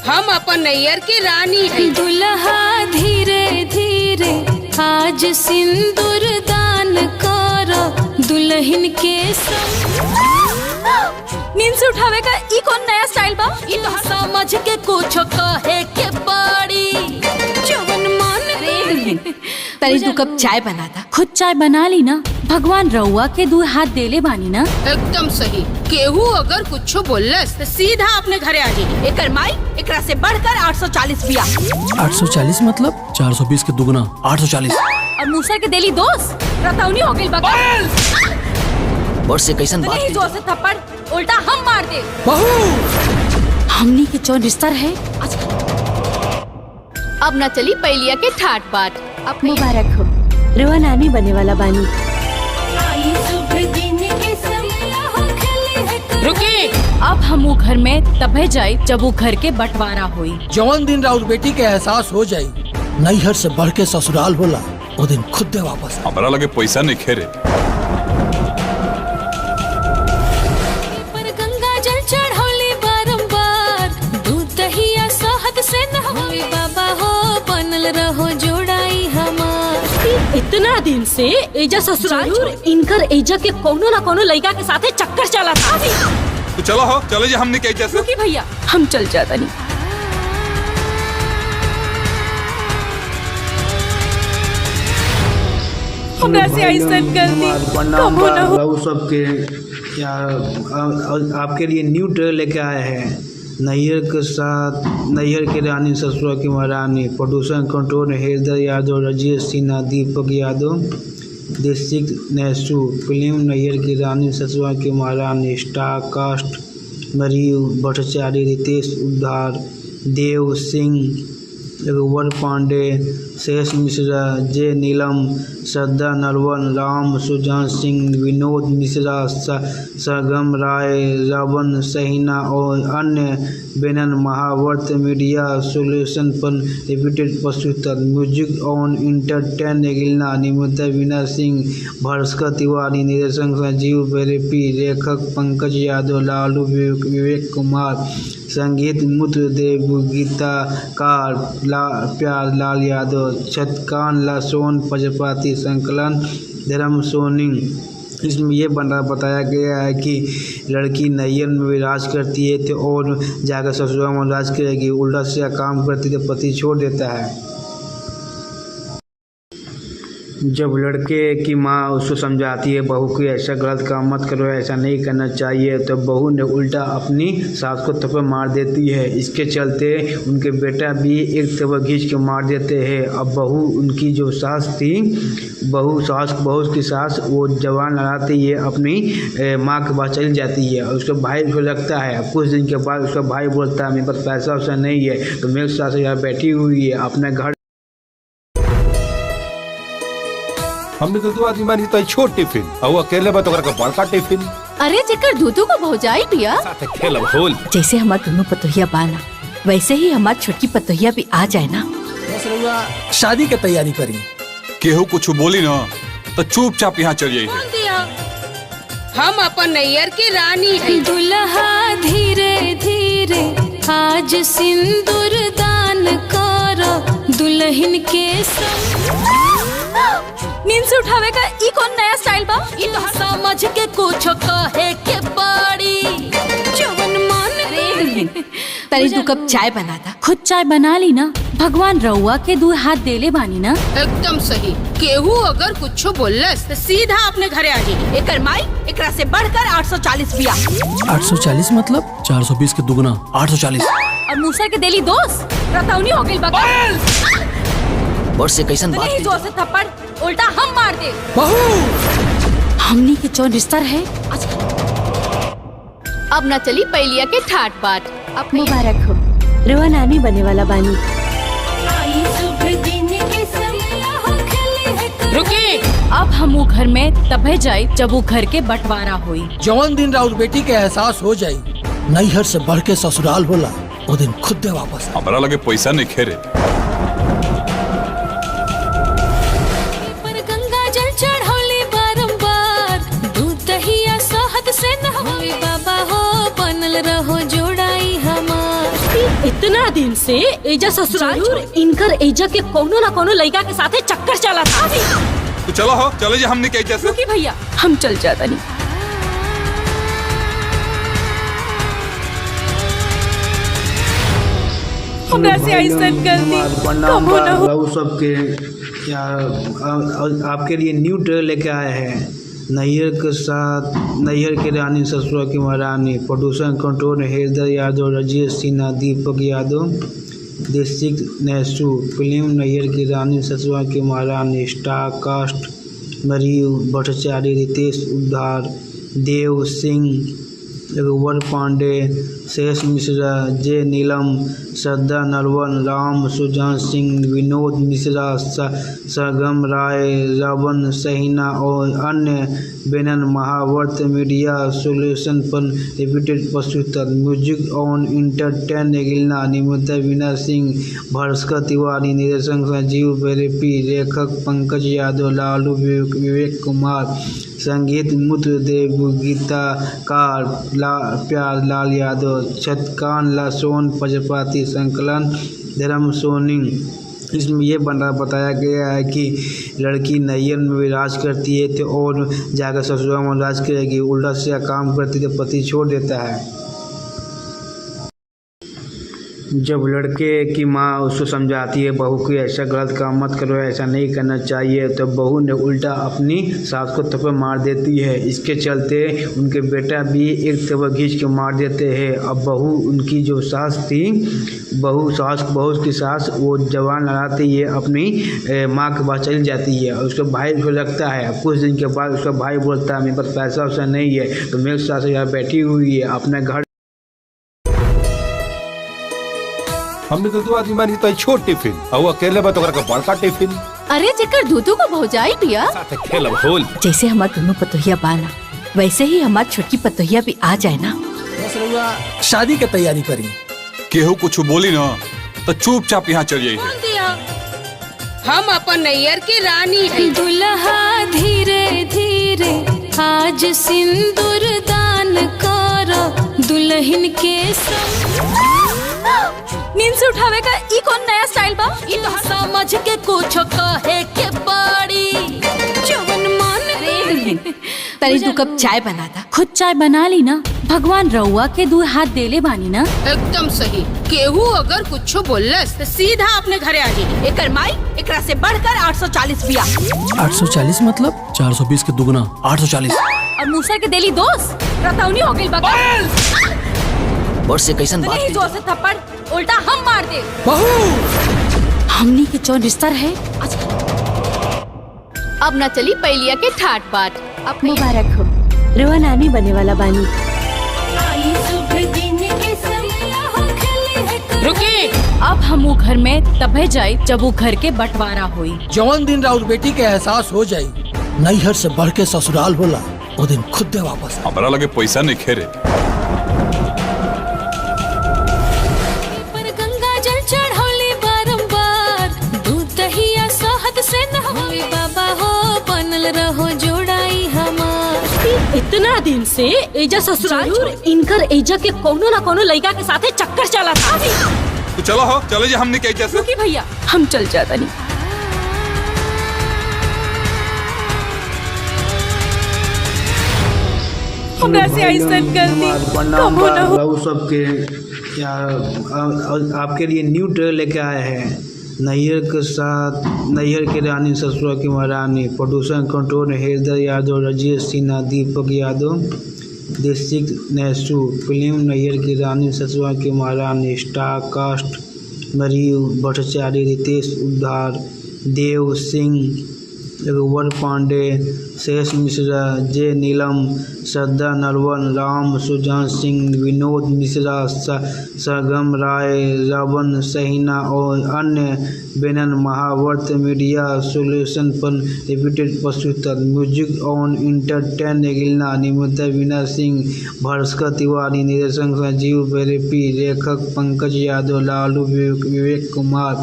[SPEAKER 5] हम अपन नैयर की रानी है।
[SPEAKER 6] दुल्हा धीरे धीरे आज सिंदूर दान करो दुल्हन के
[SPEAKER 7] नींद से उठावे का ई कौन नया स्टाइल बा?
[SPEAKER 6] ई तो समझ के कुछ कहे के पड़ी जवन मन रे।
[SPEAKER 2] तरी 2 कप चाय बना था।
[SPEAKER 7] खुद चाय बना ली ना, भगवान रउआ के 2 हाथ देले बानी ना।
[SPEAKER 5] एकदम सही। केहू अगर कुछ बोलस तो सीधा अपने घरे आ जाइए।
[SPEAKER 7] एकर माई एकरा से बढ़कर 840 बिया
[SPEAKER 3] 840 मतलब 420 के दुगना 840।
[SPEAKER 7] और मूसर के देली दोस्त रतौनी हो गइल बा।
[SPEAKER 3] और से कैसन बात
[SPEAKER 7] नहीं जोर से थप्पड़ उल्टा हम मार दे।
[SPEAKER 3] बहू
[SPEAKER 7] हमनी के जो रिश्ता है
[SPEAKER 9] अब न चली पहलिया के ठाट बाट। अपनी
[SPEAKER 2] मुबारक हो, रुआ नानी बने वाला बानी।
[SPEAKER 5] रुकी
[SPEAKER 7] अब हम वो घर में तबे जाए जब वो घर के बंटवारा हुई।
[SPEAKER 3] जवन दिन राउर बेटी के एहसास हो जाई नैहर से बढ़ के ससुराल होला वो दिन खुद दे वापस।
[SPEAKER 4] हमारा लगे पैसा नहीं खेरे।
[SPEAKER 6] पर गंगा जल चढ़ौली बारंबार दूध दहिया शहद से नहवाई बाबा हो बनल रहो जोड़ाई हमार।
[SPEAKER 7] इतना दिन से एजा ससुराल इनकर एजा के कोनो ना कोनो लड़का के साथे चक्कर चला था।
[SPEAKER 4] तो चलो हो चले जा हमने क्या जैसे।
[SPEAKER 7] रुकी भैया हम चल जाता नहीं। हमरा से ऐसा कर दी कम होना हो।
[SPEAKER 8] बाबू सबके आपके लिए न्यू ट्रेलर लेके आए हैं। नैयर के साथ नैयर की रानी ससुरा की महारानी। Producer control Haider Yadav, Rajesh Sinha, Deepak Yadav, district नैसू। Film Nayyar की रानी ससुरा की महारानी। स्टार कास्ट मरीयू भट्टाचार्य, रितेश उद्धार, देव सिंह, रघुवर पांडे, शेष मिश्रा, जे नीलम, श्रद्धा नरवन, राम सुजान सिंह, विनोद मिश्रा, सरगम राय, रावण सहीना और अन्य बैनर। महावर्त मीडिया सोल्यूशन पर रिपीटेड प्रस्तुत। म्यूजिक ऑन इंटरटेन गिलना। निर्माता वीना सिंह, भास्कर तिवारी, निर्देशक संजीव बेरेपी, लेखक पंकज यादव, लालू विवेक कुमार, संगीत मुत्र देव, गीतकार प्यार लाल यादव, छतकान लासोन प्रजापति, संकलन धर्म सोनी। इसमें ये बताया गया है कि लड़की नैयर में भी राज करती है तो और जाकर ससुराल में राज करेगी। उल्टा से काम करती तो पति छोड़ देता है। जब लड़के की माँ उसको समझाती है बहू को ऐसा गलत काम मत करो, ऐसा नहीं करना चाहिए, तो बहू ने उल्टा अपनी सास को थप्पड़ मार देती है। इसके चलते उनके बेटा भी एक थप्पड़ खींच के मार देते हैं। अब बहू उनकी जो सास थी बहू की सास वो जवान लगाती है अपनी माँ के पास चली जाती है और उसका भाई उसको लगता है। अब कुछ दिन के बाद उसका भाई बोलता है मेरे पास पैसा वैसा नहीं है तो मेरी सास यहाँ बैठी हुई है अपने घर।
[SPEAKER 1] हमने तो दो आदमी मानी तो छोट टिफिन और वो अकेले में तो बड़का टिफिन
[SPEAKER 9] अरे जेकर दूधू को भौजाई बिया
[SPEAKER 1] साथे खेलब होल।
[SPEAKER 2] जैसे हमार दोनों पतोहिया बाना वैसे ही हमार छोटकी पतोहिया भी आ जाए ना।
[SPEAKER 3] बस रउआ शादी के तैयारी करी।
[SPEAKER 4] केहू कुछ बोली ना तो चुपचाप यहाँ चल जाइए।
[SPEAKER 5] बोल दिया हम अपन नैयर की रानी है।
[SPEAKER 6] दुल्हा धीरे धीरे आज सिंदूर दान करो दुल्हन के
[SPEAKER 7] नींद से उठावे का ई कौन नया स्टाइल बा?
[SPEAKER 6] ई तो समझ के कुछ कहे के पड़ी जवन मन रे।
[SPEAKER 2] तरी 2 कप चाय बना था।
[SPEAKER 7] खुद चाय बना ली ना, भगवान रउआ के 2 हाथ देले बानी ना।
[SPEAKER 5] एकदम सही। केहू अगर कुछ बोलस तो सीधा अपने घरे आ जाइए।
[SPEAKER 7] एकर माई एकरा से बढ़कर 840 बिया
[SPEAKER 3] 840 मतलब 420 के दुगना 840।
[SPEAKER 7] और मूसर के देली दोस्त रतौनी हो गइल बा।
[SPEAKER 3] और से कैसन बात
[SPEAKER 7] नहीं जोर से थप्पड़ उल्टा हम मार दे।
[SPEAKER 3] बहू
[SPEAKER 7] हमनी के जो रिश्ता है
[SPEAKER 9] अब न चली पहलिया के ठाट बाट। अपनी
[SPEAKER 2] मुबारक हो, रुआ नानी बने वाला बानी।
[SPEAKER 5] रुकी
[SPEAKER 7] अब हम वो घर में तबे जाए जब वो घर के बंटवारा हुई।
[SPEAKER 3] जवन दिन राउर बेटी के एहसास हो जाई नैहर से बढ़ के ससुराल होला वो दिन खुद दे वापस।
[SPEAKER 4] हमारा लगे पैसा नहीं खेरे।
[SPEAKER 6] पर गंगा जल चढ़ौली बारंबार, दूध दहिया शहद से नहवाई बाबा हो बनल रहो जोड़ाई हमार।
[SPEAKER 7] इतना दिन से एजा ससुराल इनकर एजा के कोनो ना कोनो लड़का के साथे चक्कर चला था।
[SPEAKER 4] तो चलो हो, चलो जी हमने क्या जैसे।
[SPEAKER 7] रुकी भैया, हम चल जाता नहीं। हमरा से ऐसा कर दी, कम होना हो।
[SPEAKER 8] सबके आपके लिए न्यू ट्रेलर लेके आए हैं। नैहर के साथ नैहर की रानी ससुरा की महारानी, प्रोड्यूसर कंट्रोल हृदय यादव, राजेश सिन्हा, दीपक यादव, डिस्ट्रिक्ट नैसू। फिल्म नैहर की रानी ससुरा की महारानी। स्टार कास्ट मरीयू भट्टाचार्य, रितेश उद्धार, देव सिंह, रघुवर पांडे, शेष मिश्रा, जे नीलम, श्रद्धा नरवन, राम सुजान सिंह, विनोद मिश्रा, सरगम राय, रावण सहीना और अन्य बैनर। महावर्त मीडिया सोल्यूशन पर रिपीटेड प्रस्तुत। म्यूजिक ऑन इंटरटेन गिलना, निर्माता वीना सिंह, भास्कर तिवारी, निर्देशक संजीव बेरेपी, लेखक पंकज यादव, लालू विवेक कुमार, संगीत मुत्र देव, गीतकार प्यार लाल यादव, छतकान लासोन प्रजापति, संकलन धर्म सोनी। इसमें ये बताया गया है कि लड़की नैयर में भी राज करती है तो और जाकर ससुराल में राज करेगी, उल्टा से काम करती तो पति छोड़ देता है। जब लड़के की माँ उसको समझाती है बहू को ऐसा गलत काम मत करो, ऐसा नहीं करना चाहिए, तो बहू ने उल्टा अपनी सास को थप्पड़ मार देती है। इसके चलते उनके बेटा भी एक थप्पड़ खींच के मार देते हैं। अब बहू उनकी जो सास थी, बहू की सास वो जवान लगाती है, अपनी माँ के पास चली जाती है और उसका भाई उसको लगता है। अब कुछ दिन के बाद उसका भाई बोलता है मेरे पास पैसा वैसा नहीं है, तो मेरी सास यहाँ बैठी हुई है अपने घर।
[SPEAKER 1] हमने तो 2 आदमी मानी तो छोट टिफिन और अकेले में तो बड़का टिफिन।
[SPEAKER 9] अरे जेकर दूधू को भौजाई बिया।
[SPEAKER 1] खेलब होल।
[SPEAKER 2] जैसे हमार दोनों पतोहिया बाना, वैसे ही हमार छोटकी पतोहिया भी आ जाए ना।
[SPEAKER 3] बस रउआ शादी के तैयारी करी।
[SPEAKER 4] केहू कुछ बोली ना तो चुपचाप यहाँ चल जाइए।
[SPEAKER 5] हम अपन नैयर की रानी है।
[SPEAKER 6] दुल्हा धीरे धीरे आज सिंदूर दान करो, दुल्हन के
[SPEAKER 7] नींद से उठावे का ई कौन नया स्टाइल बा?
[SPEAKER 6] ई तो समझ के कुछ कहे के पड़ी। जवन मन
[SPEAKER 2] तरी 2 कप चाय बना था।
[SPEAKER 7] खुद चाय बना ली ना, भगवान रउआ के 2 हाथ देले बानी ना।
[SPEAKER 5] एकदम सही। केहू अगर कुछ बोलस तो सीधा अपने घरे आ जाए।
[SPEAKER 7] एकर माई एकरा से बढ़कर 840 बिया।
[SPEAKER 3] 840 मतलब 420 के दुगना 840।
[SPEAKER 7] और मूसा के देली दोस्त रतौनी हो गई बगा।
[SPEAKER 3] और से कैसन बात
[SPEAKER 7] नहीं जोर से थप्पड़ उल्टा हम मार दे।
[SPEAKER 3] बहू
[SPEAKER 7] हमनी के जो रिश्ता है
[SPEAKER 9] अब न चली पहलिया के ठाट बाट। अब
[SPEAKER 2] मुबारक हो, रुआ नानी बने वाला बानी।
[SPEAKER 5] रुकी।
[SPEAKER 7] अब हम वो घर में तबे जाए जब वो घर के बंटवारा हुई।
[SPEAKER 3] जवन दिन राउर बेटी के एहसास हो जाई नैहर से बढ़ के ससुराल होला वो दिन खुद दे वापस।
[SPEAKER 4] हमारा लगे पैसा नहीं खेरे।
[SPEAKER 6] पर गंगा जल चढ़ौली बारंबार, दूध दहिया शहद से नहवाई बाबा हो बनल रहो जोड़ाई हमार।
[SPEAKER 7] इतना दिन से एजा ससुराल इनकर एजा के कोनो ना कोनो लड़का के साथे चक्कर चला था।
[SPEAKER 4] तो चलो हो, चलो जी हमने क्या जैसे।
[SPEAKER 7] रुकी भैया, हम चल जाता नहीं। हमरा से ऐसा कर दी, कम होना हो।
[SPEAKER 8] सबके आपके लिए न्यू ट्रेलर लेके आए हैं। नैहर के साथ नैहर की रानी ससुरा की महारानी, प्रोड्यूसर कंट्रोल हृदय यादव, राजेश सिन्हा, दीपक यादव, डिस्ट्रिक्ट नैसू। फिल्म नैहर की रानी ससुरा की महारानी। स्टार कास्ट मरीयू भट्टाचार्य, रितेश उद्धार, देव सिंह, रघुवर पांडे, शेष मिश्रा, जे नीलम, श्रद्धा नरवन, राम सुजान सिंह, विनोद मिश्रा, सरगम राय, रावण सहीना और अन्य बैनर महावर्त मीडिया सोल्यूशन पर रिपीटेड प्रस्तुत। म्यूजिक ऑन इंटरटेन गिलना, निर्माता वीना सिंह, भास्कर तिवारी, निर्देशक संजीव बेरेपी, लेखक पंकज यादव, लालू विवेक कुमार,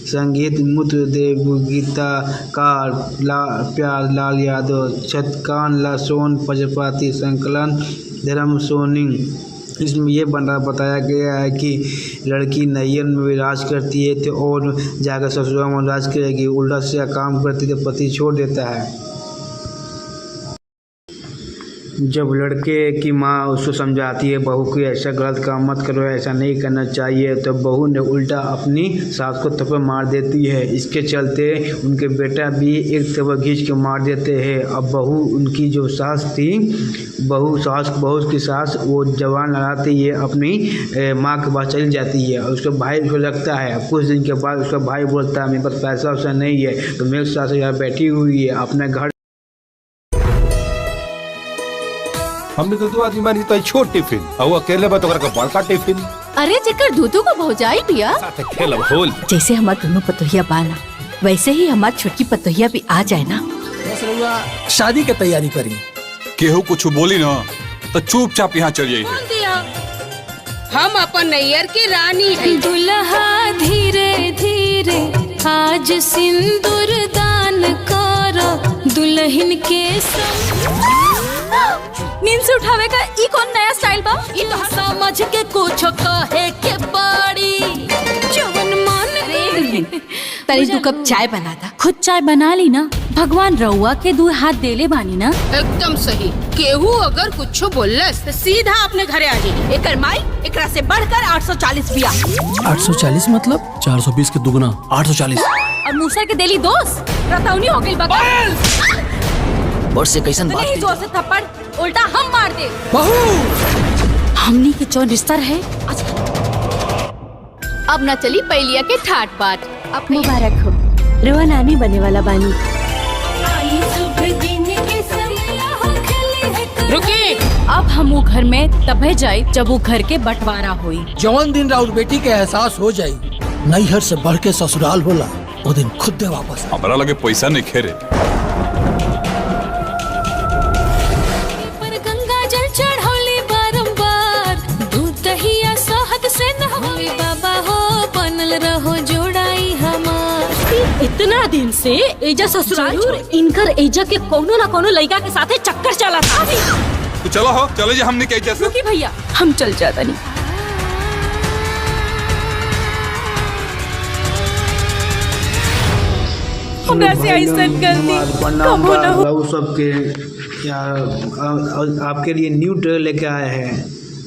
[SPEAKER 8] संगीत मुत्र देव, गीतकार प्यार लाल यादव, छतकान लासोन प्रजापति, संकलन धर्म सोनी। इसमें ये बताया गया है कि लड़की नैयर में विराज करती है तो और जाकर ससुराल में राज करेगी, उल्टा से काम करती तो पति छोड़ देता है। जब लड़के की माँ उसको समझाती है बहू को ऐसा गलत काम मत करो, ऐसा नहीं करना चाहिए, तो बहू ने उल्टा अपनी सास को थप्पड़ मार देती है। इसके चलते उनके बेटा भी एक थप्पड़ खींच के मार देते हैं। अब बहू उनकी जो सास थी, बहू की सास वो जवान लगाते ही अपनी माँ के पास चली जाती है और उसका भाई उसको लगता है। अब कुछ दिन के बाद उसका भाई बोलता है मेरे पास पैसा वैसा नहीं है, तो मेरी सास यहाँ बैठी हुई है अपने घर।
[SPEAKER 1] हमने तो 2 आदमी मानी तो छोट टिफिन और वो अकेले में तो बड़का टिफिन।
[SPEAKER 9] अरे जेकर दूधू को भौजाई बिया
[SPEAKER 1] साथे खेलब होल।
[SPEAKER 2] जैसे हमार दोनों पतोहिया बाना वैसे ही हमार छोटकी पतोहिया भी आ जाए ना।
[SPEAKER 3] बस रउआ शादी के तैयारी करी।
[SPEAKER 4] केहू कुछ बोली ना तो चुपचाप यहाँ चल जाइए।
[SPEAKER 5] बोल दिया हम अपन नैयर की रानी है।
[SPEAKER 6] दुल्हा धीरे धीरे आज सिंदूर दान करो, दुल्हन के
[SPEAKER 7] नींद से उठावे का ई कौन नया स्टाइल बा?
[SPEAKER 6] ई तो समझ के कुछ कहे के पड़ी। जवन मन
[SPEAKER 2] तरी 2 कप चाय बना था।
[SPEAKER 7] खुद चाय बना ली ना, भगवान रउआ के 2 हाथ देले बानी ना।
[SPEAKER 5] एकदम सही। केहू अगर कुछ बोलस तो सीधा अपने घरे आ जाए।
[SPEAKER 7] एकर माई एकरा से बढ़कर 840 बिया।
[SPEAKER 3] 840 मतलब 420 के दुगना 840।
[SPEAKER 7] और मूसर के देली दोस्त रतौनी हो गई बगा।
[SPEAKER 3] और से कैसन बात
[SPEAKER 7] नहीं जोर से थप्पड़ उल्टा हम मार दे।
[SPEAKER 3] बहू
[SPEAKER 7] हमनी के जो रिश्ता है
[SPEAKER 9] अब न चली पहलिया के ठाट बाट। अब
[SPEAKER 2] मुबारक हो, रुआ नानी बने वाला बानी।
[SPEAKER 5] रुकी।
[SPEAKER 7] अब हम वो घर में तबे जाए जब वो घर के बंटवारा हुई।
[SPEAKER 3] जवन दिन राउत बेटी के एहसास हो जाई नैहर से बढ़ के ससुराल होला, वो दिन खुद दे वापस।
[SPEAKER 4] हमारा लगे पैसा नहीं खेरे।
[SPEAKER 6] पर गंगा जल चढ़ौली बारंबार, दूध दहिया शहद से नहौली। बाबा हो बनल रहो जोड़ाई हमार।
[SPEAKER 7] इतना दिन से एजा ससुराल इनकर एजा के कोनो ना कोनो लड़का के साथे चक्कर चला था।
[SPEAKER 4] तो चलो हो चले जा हमने क्या जैसे।
[SPEAKER 7] रुकी भैया हम चल जाता नहीं। हमरा से ऐसा कर दी कम हो ना हो।
[SPEAKER 8] सबके आपके लिए न्यू ट्रेलर लेके आए हैं।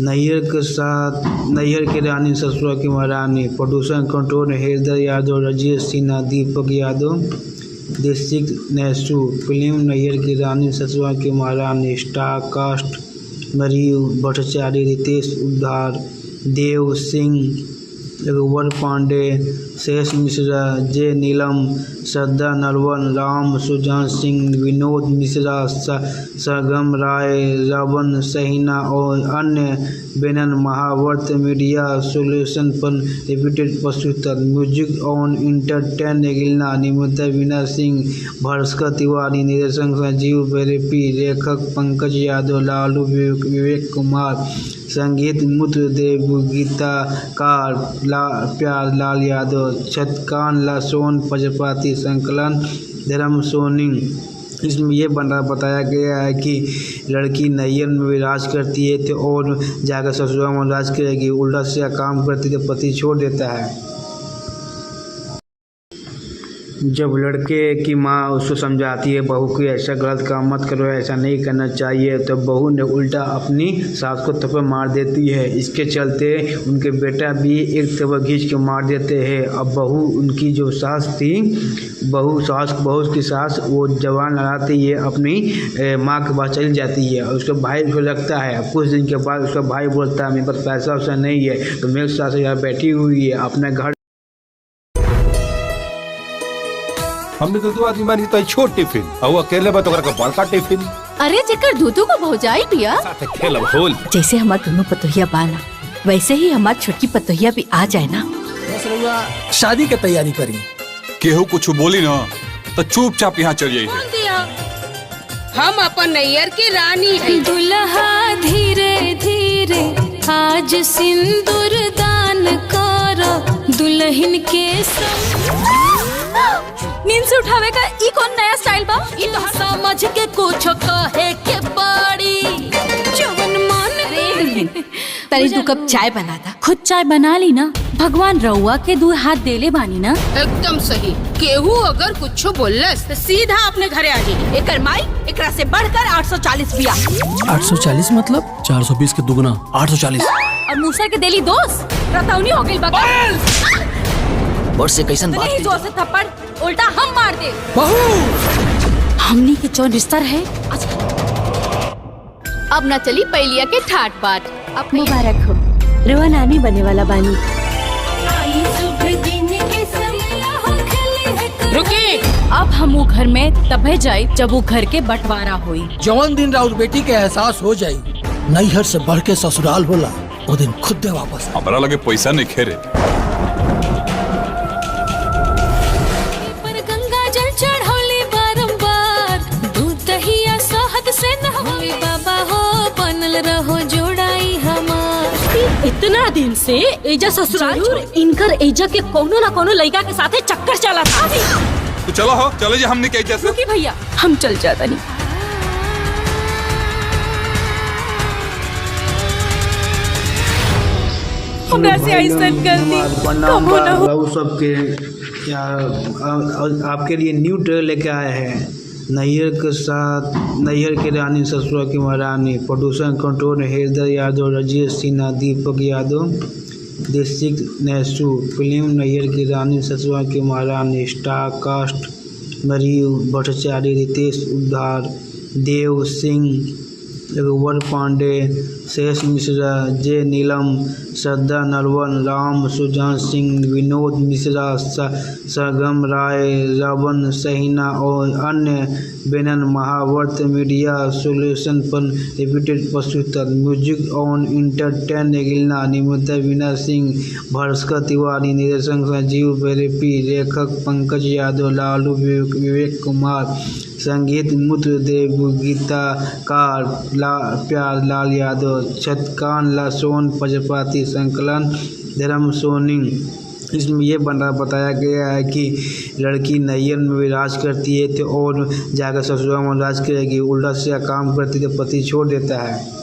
[SPEAKER 8] नैयर के साथ नैयर की रानी ससुरा की महारानी। प्रोड्यूसर कंट्रोल हृदय यादव, राजेश सिन्हा, दीपक यादव, डिस्ट्रिक्ट नैसू। फिल्म नैयर की रानी ससुरा की महारानी। स्टार कास्ट मरीयू भट्टाचार्य, रितेश उद्धार, देव सिंह, रघुवर पांडे, शेष मिश्रा, जे नीलम, श्रद्धा नरवन, राम सुजान सिंह, विनोद मिश्रा, सरगम राय, रावण सहीना और अन्य बैनर महावर्त मीडिया सोल्यूशन पर रिपीटेड प्रस्तुत। म्यूजिक ऑन इंटरटेन गिलना, निर्माता वीना सिंह, भास्कर तिवारी, निर्देशक संजीव बेरेपी, लेखक पंकज यादव, लालू विवेक कुमार, संगीत मुत्र देव, गीतकार प्यार लाल यादव, छतकान लासोन प्रजापति, संकलन धर्म सोनी। इसमें ये बताया गया है कि लड़की नैयर में विराज करती है तो और जाकर ससुराल में राज करेगी, उल्टा से काम करती तो पति छोड़ देता है। जब लड़के की माँ उसको समझाती है बहू को ऐसा गलत काम मत करो, ऐसा नहीं करना चाहिए, तो बहू ने उल्टा अपनी सास को थप्पड़ मार देती है। इसके चलते उनके बेटा भी एक थप्पड़ खींच के मार देते हैं। अब बहू उनकी जो सास थी, बहू की सास वो जवान लगाते ही अपनी माँ के पास चली जाती है और उसका भाई उसको लगता है। अब कुछ दिन के बाद उसका भाई बोलता है मेरे पास पैसा वैसा नहीं है, तो मेरी सास यहाँ बैठी हुई है अपने घर।
[SPEAKER 1] हमने तो दो आदमी मानी तो छोट टिफिन और वो अकेले बा तो ओकरा के बड़का टिफिन
[SPEAKER 9] अरे जेकर दूधू को भौजाई बिया
[SPEAKER 1] साथे खेलब होल।
[SPEAKER 2] जैसे हमार दोनों पतोहिया बाना वैसे ही हमार छोटकी पतोहिया भी आ जाए ना।
[SPEAKER 3] बस रउआ शादी के तैयारी करी।
[SPEAKER 4] केहू कुछ बोली ना तो चुपचाप यहाँ चल जाइए।
[SPEAKER 5] बोल दिया हम अपन नैयर की रानी है।
[SPEAKER 6] दुल्हा धीरे धीरे आज सिंदूर दान करो दुल्हन के
[SPEAKER 7] नींद से उठावे का ई कौन नया स्टाइल बा?
[SPEAKER 6] ई तो समझ के कुछ कहे के पड़ी जवन मन रे।
[SPEAKER 2] तनी 2 कप चाय बना दा।
[SPEAKER 7] खुद चाय बना ली ना, भगवान रउआ के 2 हाथ देले बानी ना।
[SPEAKER 5] एकदम सही। केहू अगर कुछ बोलस तो सीधा अपने घरे आ जाइए।
[SPEAKER 7] एकर माई एकरा से बढ़कर 840 बिया
[SPEAKER 3] 840 मतलब 420 के दुगना 840।
[SPEAKER 7] और मूसर के देली दोस्त रतौनी हो गई बगा।
[SPEAKER 3] और से कैसन बात
[SPEAKER 7] नहीं जोर से थप्पड़ उल्टा हम मार दे।
[SPEAKER 3] बहू
[SPEAKER 7] हमनी के जो रिश्ता है
[SPEAKER 9] अब न चली पहलिया के ठाट बाट। अपनी
[SPEAKER 2] मुबारक हो, रुआ नानी बने वाला बानी।
[SPEAKER 5] रुकी
[SPEAKER 7] अब हम वो घर में तबे जाए जब वो घर के बंटवारा हुई।
[SPEAKER 3] जवन दिन राउर बेटी के एहसास हो जाई नैहर से बढ़ के ससुराल होला वो दिन खुद दे वापस।
[SPEAKER 4] हमारा लगे पैसा नहीं खेरे।
[SPEAKER 6] पर गंगा जल चढ़ौली बारंबार दूध दहिया शहद से नहवाई बाबा हो बनल रहो जोड़ाई हमार।
[SPEAKER 7] इतना दिन से एजा ससुराल इनकर एजा के कोनो ना कोनो लड़का के साथे चक्कर चला था।
[SPEAKER 4] तो चलो हो चले जा हमने क्या जैसे।
[SPEAKER 7] रुकी भैया हम चल जाता नहीं। हमरा से ऐसा कर दी
[SPEAKER 8] प्रणाम
[SPEAKER 7] कबो ना हो।
[SPEAKER 8] बाबू सबके आपके लिए न्यू ट्रेलर लेके आए हैं। नैयर के साथ नैयर की रानी ससुरा की महारानी। Producer control Haider Yadav, Rajesh Sinha, Deepak Yadav, district नैसू। Film Nayyar की रानी ससुरा की महारानी। स्टार कास्ट मरीयू भट्टाचार्य, रितेश उद्धार, देव सिंह, रघुवर पांडे, शेष मिश्रा, जे नीलम, श्रद्धा नरवन, राम सुजान सिंह, विनोद मिश्रा, सरगम राय, रावण सहीना और अन्य बैनर। महावर्त मीडिया सोल्यूशन पर रिपीटेड प्रस्तुत। म्यूजिक ऑन इंटरटेन गिलना। निर्माता वीना सिंह, भास्कर तिवारी, निर्देशक संजीव बेरेपी, लेखक पंकज यादव, लालू विवेक कुमार, संगीत मुत्र देव, गीतकार प्यार लाल यादव, छतकान लासोन प्रजापति, संकलन धर्म सोनी। इसमें ये बताया गया है कि लड़की नैयर में भी राज करती है तो और जाकर ससुराल में राज करेगी। उल्टा से काम करती तो पति छोड़ देता है।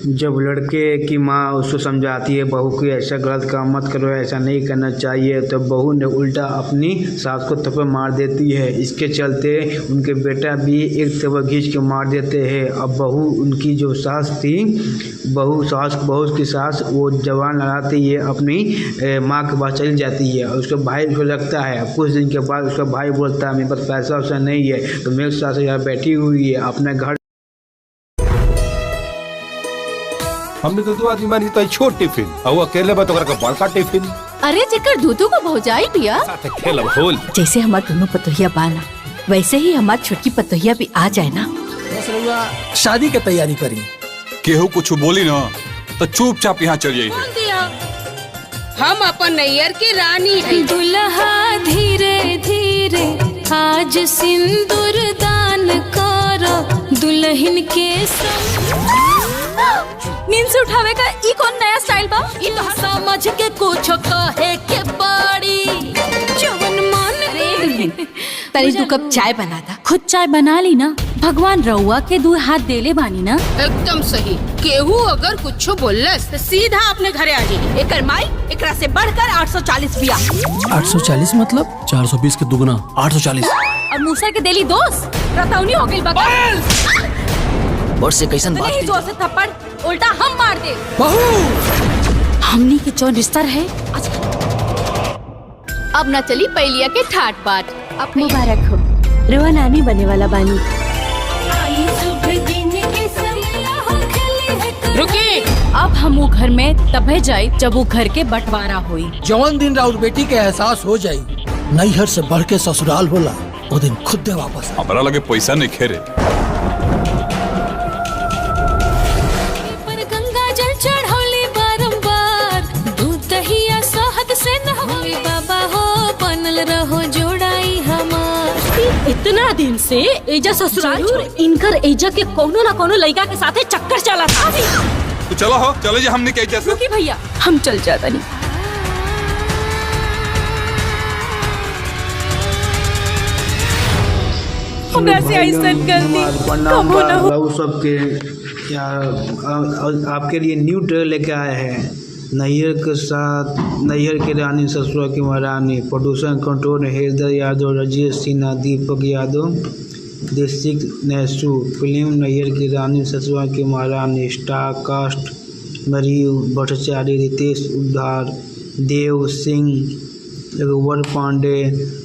[SPEAKER 8] जब लड़के की माँ उसको समझाती है बहू को ऐसा गलत काम मत करो, ऐसा नहीं करना चाहिए, तो बहू ने उल्टा अपनी सास को थप्पड़ मार देती है। इसके चलते उनके बेटा भी एक थप्पड़ खींच के मार देते हैं। अब बहू उनकी जो सास थी बहू की सास वो जवान लगाती है अपनी माँ के पास चली जाती है और उसका भाई उसको लगता है। अब कुछ दिन के बाद उसका भाई बोलता है मेरे पास पैसा वैसा नहीं है तो मेरी सास यहाँ बैठी हुई है अपने घर।
[SPEAKER 1] हमने तो दो आदमी मानी तो छोट टिफिन और वो अकेले बा तो ओकरा के बड़का टिफिन
[SPEAKER 9] अरे जेकर दूधू को भौजाई बिया
[SPEAKER 1] साथे खेलब होल।
[SPEAKER 2] जैसे हमार दोनों पतोहिया बाना वैसे ही हमार छोटकी पतोहिया भी आ जाए ना।
[SPEAKER 3] बस रउआ शादी के तैयारी करी।
[SPEAKER 4] केहू कुछ बोली ना तो चुपचाप यहाँ चल जाइए।
[SPEAKER 5] बोल दिया हम अपन नैयर की रानी है।
[SPEAKER 6] दुल्हा धीरे धीरे आज सिंदूर दान करो दुल्हन के
[SPEAKER 7] नींद से उठावे का ई कौन नया स्टाइल बा?
[SPEAKER 6] ई तो समझ के कुछ कहे के पड़ी जवन मन रे।
[SPEAKER 2] तनी 2 कप चाय बना दा।
[SPEAKER 7] खुद चाय बना ली ना, भगवान रउआ के 2 हाथ देले बानी ना।
[SPEAKER 5] एकदम सही। केहू अगर कुछ बोलस तो सीधा अपने घरे आ जाइए।
[SPEAKER 7] एकर माई एकरा से बढ़कर 840 बिया
[SPEAKER 3] 840 मतलब 420 के दुगना 840।
[SPEAKER 7] और मूसर के देली दोस्त रतौनी हो गई बगा।
[SPEAKER 3] और से कैसन बात
[SPEAKER 7] नहीं जोर से थप्पड़ उल्टा हम मार दे।
[SPEAKER 3] बहू
[SPEAKER 7] हमनी के जो रिश्ता है
[SPEAKER 9] अब न चली पहलिया के ठाट बाट। अपनी
[SPEAKER 2] मुबारक हो, रुआ नानी बने वाला बानी।
[SPEAKER 5] रुकी
[SPEAKER 7] अब हम वो घर में तबे जाए जब वो घर के बंटवारा हुई।
[SPEAKER 3] जवन दिन राउर बेटी के एहसास हो जाई नैहर से बढ़ के ससुराल होला वो दिन खुद दे वापस।
[SPEAKER 4] हमारा लगे पैसा नहीं खेरे।
[SPEAKER 6] पर गंगा जल चढ़ौली बारंबार, दूध दहिया शहद से नहवली बाबा हो बनल रहो जोड़ाई हमार।
[SPEAKER 7] इतना दिन से एजा ससुराल इनकर एजा के कोनो ना कोनो लड़का के साथे चक्कर चला था।
[SPEAKER 4] तो चलो हो, चलो जी हमने क्या जैसे।
[SPEAKER 7] रुकी भैया, हम चल जाता नहीं। हमरा से ऐसा कर दी,
[SPEAKER 8] प्रणाम
[SPEAKER 7] कबो ना हो।
[SPEAKER 8] बाबू सबके यार, आपके लिए न्यू ट्रेलर लेके आए हैं। नैहर के साथ नैहर की रानी ससुरा की महारानी, प्रोड्यूसर कंट्रोल हृदय यादव, राजेश सिन्हा, दीपक यादव, डिस्ट्रिक्ट नेसू। फिल्म नैहर की रानी ससुरा की महारानी। स्टार कास्ट मरीयू भट्टाचार्य, रितेश उद्धार, देव सिंह, रघुवर पांडे,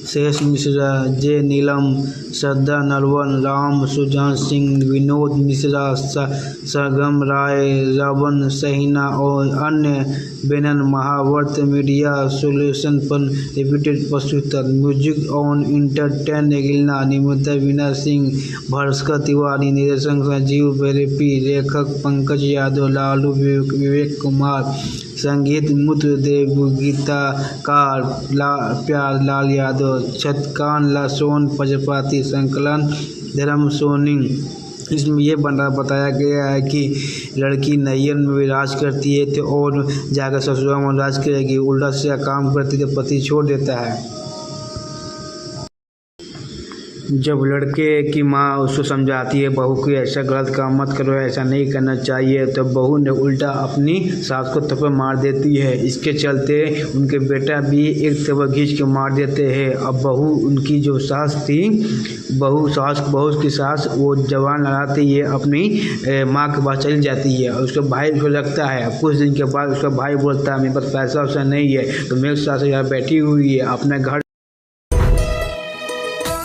[SPEAKER 8] शेष मिश्रा, जे नीलम, श्रद्धा नरवन, राम सुजान सिंह, विनोद मिश्रा, सरगम राय, रावण सहीना और अन्य बैनर। महावर्त मीडिया सोल्यूशन पर रिपीटेड प्रस्तुत। म्यूजिक ऑन इंटरटेन गिलना, निर्माता वीना सिंह, भास्कर तिवारी, निर्देशक संजीव बेरेपी, लेखक पंकज यादव, लालू विवेक कुमार, संगीत मुत्र देव, गीतकार प्यार लाल यादव, छतकान लासोन प्रजापति, संकलन धर्म सोनी। इसमें ये बताया गया है कि लड़की नैयर में भी राज करती है तो और जाकर ससुराल में राज करेगी, उल्टा से काम करती तो पति छोड़ देता है। जब लड़के की माँ उसको समझाती है बहू को ऐसा गलत काम मत करो, ऐसा नहीं करना चाहिए, तो बहू ने उल्टा अपनी सास को थप्पड़ मार देती है। इसके चलते उनके बेटा भी एक थप्पड़ खींच के मार देते हैं। अब बहू उनकी जो सास थी, बहू की सास वो जवान लगाते ही अपनी माँ के पास चली जाती है और उसका भाई उसको लगता है। अब कुछ दिन के बाद उसका भाई बोलता है मेरे पास पैसा वैसा नहीं है, तो मेरी सास यहाँ बैठी हुई है अपने घर।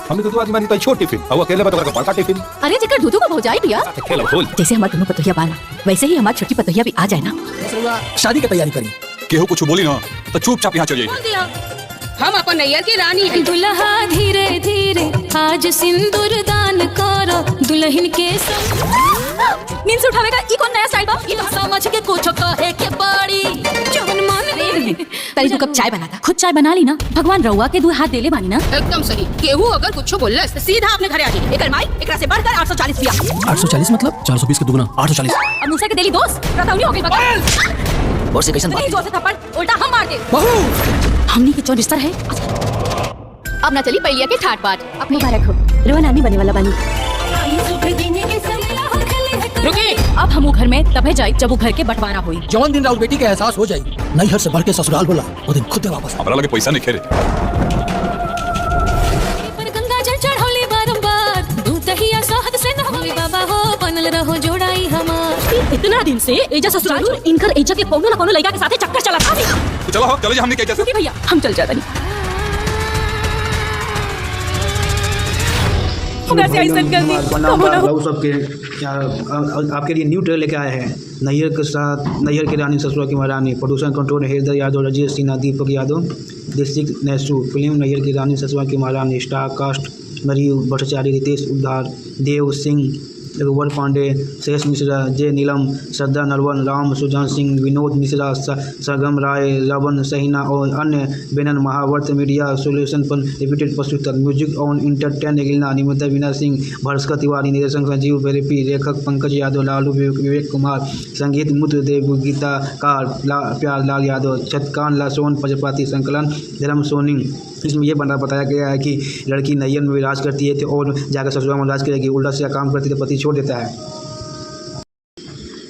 [SPEAKER 1] हमने तो आदमी तो छोटी फिल्म और अकेले बता का बड़का टिफिन।
[SPEAKER 9] अरे जेकर दूधू को भौजाई बिया।
[SPEAKER 1] खेलो खोल।
[SPEAKER 2] जैसे हमारे दोनों पतोहिया बाना, वैसे ही हमारी छोटी पतोहिया भी आ जाए ना।
[SPEAKER 3] शादी की तैयारी करी।
[SPEAKER 4] केहू कुछ बोली ना तो चुपचाप यहाँ चल जाइए।
[SPEAKER 5] बोल दिया, हम अपन नैयर की रानी हैं।
[SPEAKER 6] दुल्हा धीरे धीरे आज सिंदूर दान करो दुल्हन के संग।
[SPEAKER 7] नींद से उठावेगा ई कौन नया स्टाइल बा? ई तो समझ के कुछ कहे के पड़ी।
[SPEAKER 6] जवन मान रे
[SPEAKER 2] तारी तू कब चाय बनाता?
[SPEAKER 7] खुद चाय बना ली ना, भगवान रउआ के 2 हाथ देले बानी ना।
[SPEAKER 5] एकदम सही। केहू अगर कुछ बोलला तो सीधा अपने घरे आ जाइए।
[SPEAKER 7] एकर माई एकरा से बढ़कर 840 बिया।
[SPEAKER 3] 840 मतलब 420 के दुगना 840।
[SPEAKER 7] अब मुझसे के देली दोस्त रताउनी हो गई बता।
[SPEAKER 3] और से कैसन
[SPEAKER 7] नहीं जोर से थप्पड़ उल्टा हम मार दे।
[SPEAKER 3] बहू
[SPEAKER 7] हमनी के चौन रिश्ता है।
[SPEAKER 9] अब ना चली पैलिया के ठाट बाट।
[SPEAKER 2] अपनी बारक हो, रोवा नानी बने वाला बानी।
[SPEAKER 5] रुकी,
[SPEAKER 7] अब हम घर में तबे जाई जब वो घर के बंटवारा हुई।
[SPEAKER 3] जवान दिन राउत बेटी के एहसास हो जाए। नैहर से बढ़ के ससुराल होला वो दिन खुद दे वापस।
[SPEAKER 4] हमारा लगे पैसा नहीं खेरे।
[SPEAKER 6] पर गंगा जल चढ़ौली बारंबार, दूध दहिया शहद से नहवली बाबा हो बनल रहो जोड़ाई हमार।
[SPEAKER 7] इतना दिन से एजा ससुराल इनकर एजा के कोनो ना कोनो लड़का के साथे चक्कर चला था।
[SPEAKER 4] तो चलो हो, चलो जी हमने क्या जैसे।
[SPEAKER 7] रुकी भैया, हम चल जाता नहीं। हमरा से ऐसा कर दी, कबो ना हो।
[SPEAKER 8] बाबू सबके यार, आपके लिए न्यू ट्रेलर लेके आए हैं। नैहर के साथ नैहर की रानी ससुरा की महारानी, प्रोड्यूसर कंट्रोल हृदय यादव, राजेश सिन्हा, दीपक यादव, डिस्ट्रिक्ट नेसू। फिल्म नैहर की रानी ससुरा की महारानी। स्टार कास्ट मरीयू भट्टाचार्य, रितेश उद्धार, देव सिंह, रघुवर पांडे, शेष मिश्रा, जे नीलम, श्रद्धा नरवन, राम सुजान सिंह, विनोद मिश्रा, सरगम राय, रावण सहीना और अन्य बैनर। महावर्त मीडिया सोल्यूशन पर रिपीटेड प्रस्तुत। म्यूजिक ऑन इंटरटेन गिलना, निर्माता वीना सिंह, भास्कर तिवारी, निर्देशक संजीव बेरेपी, लेखक पंकज यादव, लालू विवेक कुमार, संगीत मुत्र देव, गीतकार प्यार लाल यादव, छतकान लासोन प्रजापति, संकलन धर्म सोनी। इसमें ये बताया गया है कि लड़की नैयर में भी राज करती है तो और जाकर ससुराल में राज करेगी, उल्टा से काम करती तो पति छोड़ देता है।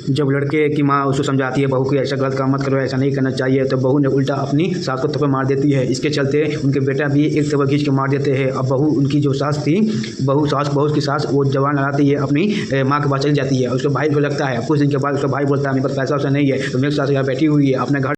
[SPEAKER 8] जब लड़के की माँ उसको समझाती है बहू को ऐसा गलत काम मत करो, ऐसा नहीं करना चाहिए, तो बहू ने उल्टा अपनी सास को थप्पड़ मार देती है। इसके चलते उनके बेटा भी एक थप्पड़ खींच के मार देते हैं। अब बहू उनकी जो सास थी, बहू की सास वो जवान लगाती है अपनी माँ के पास चली जाती है। उसका भाई को लगता है। कुछ दिन के बाद उसका भाई बोलता है मेरे पास पैसा वैसा नहीं है, तो मेरी सास यहाँ बैठी हुई है अपने घर।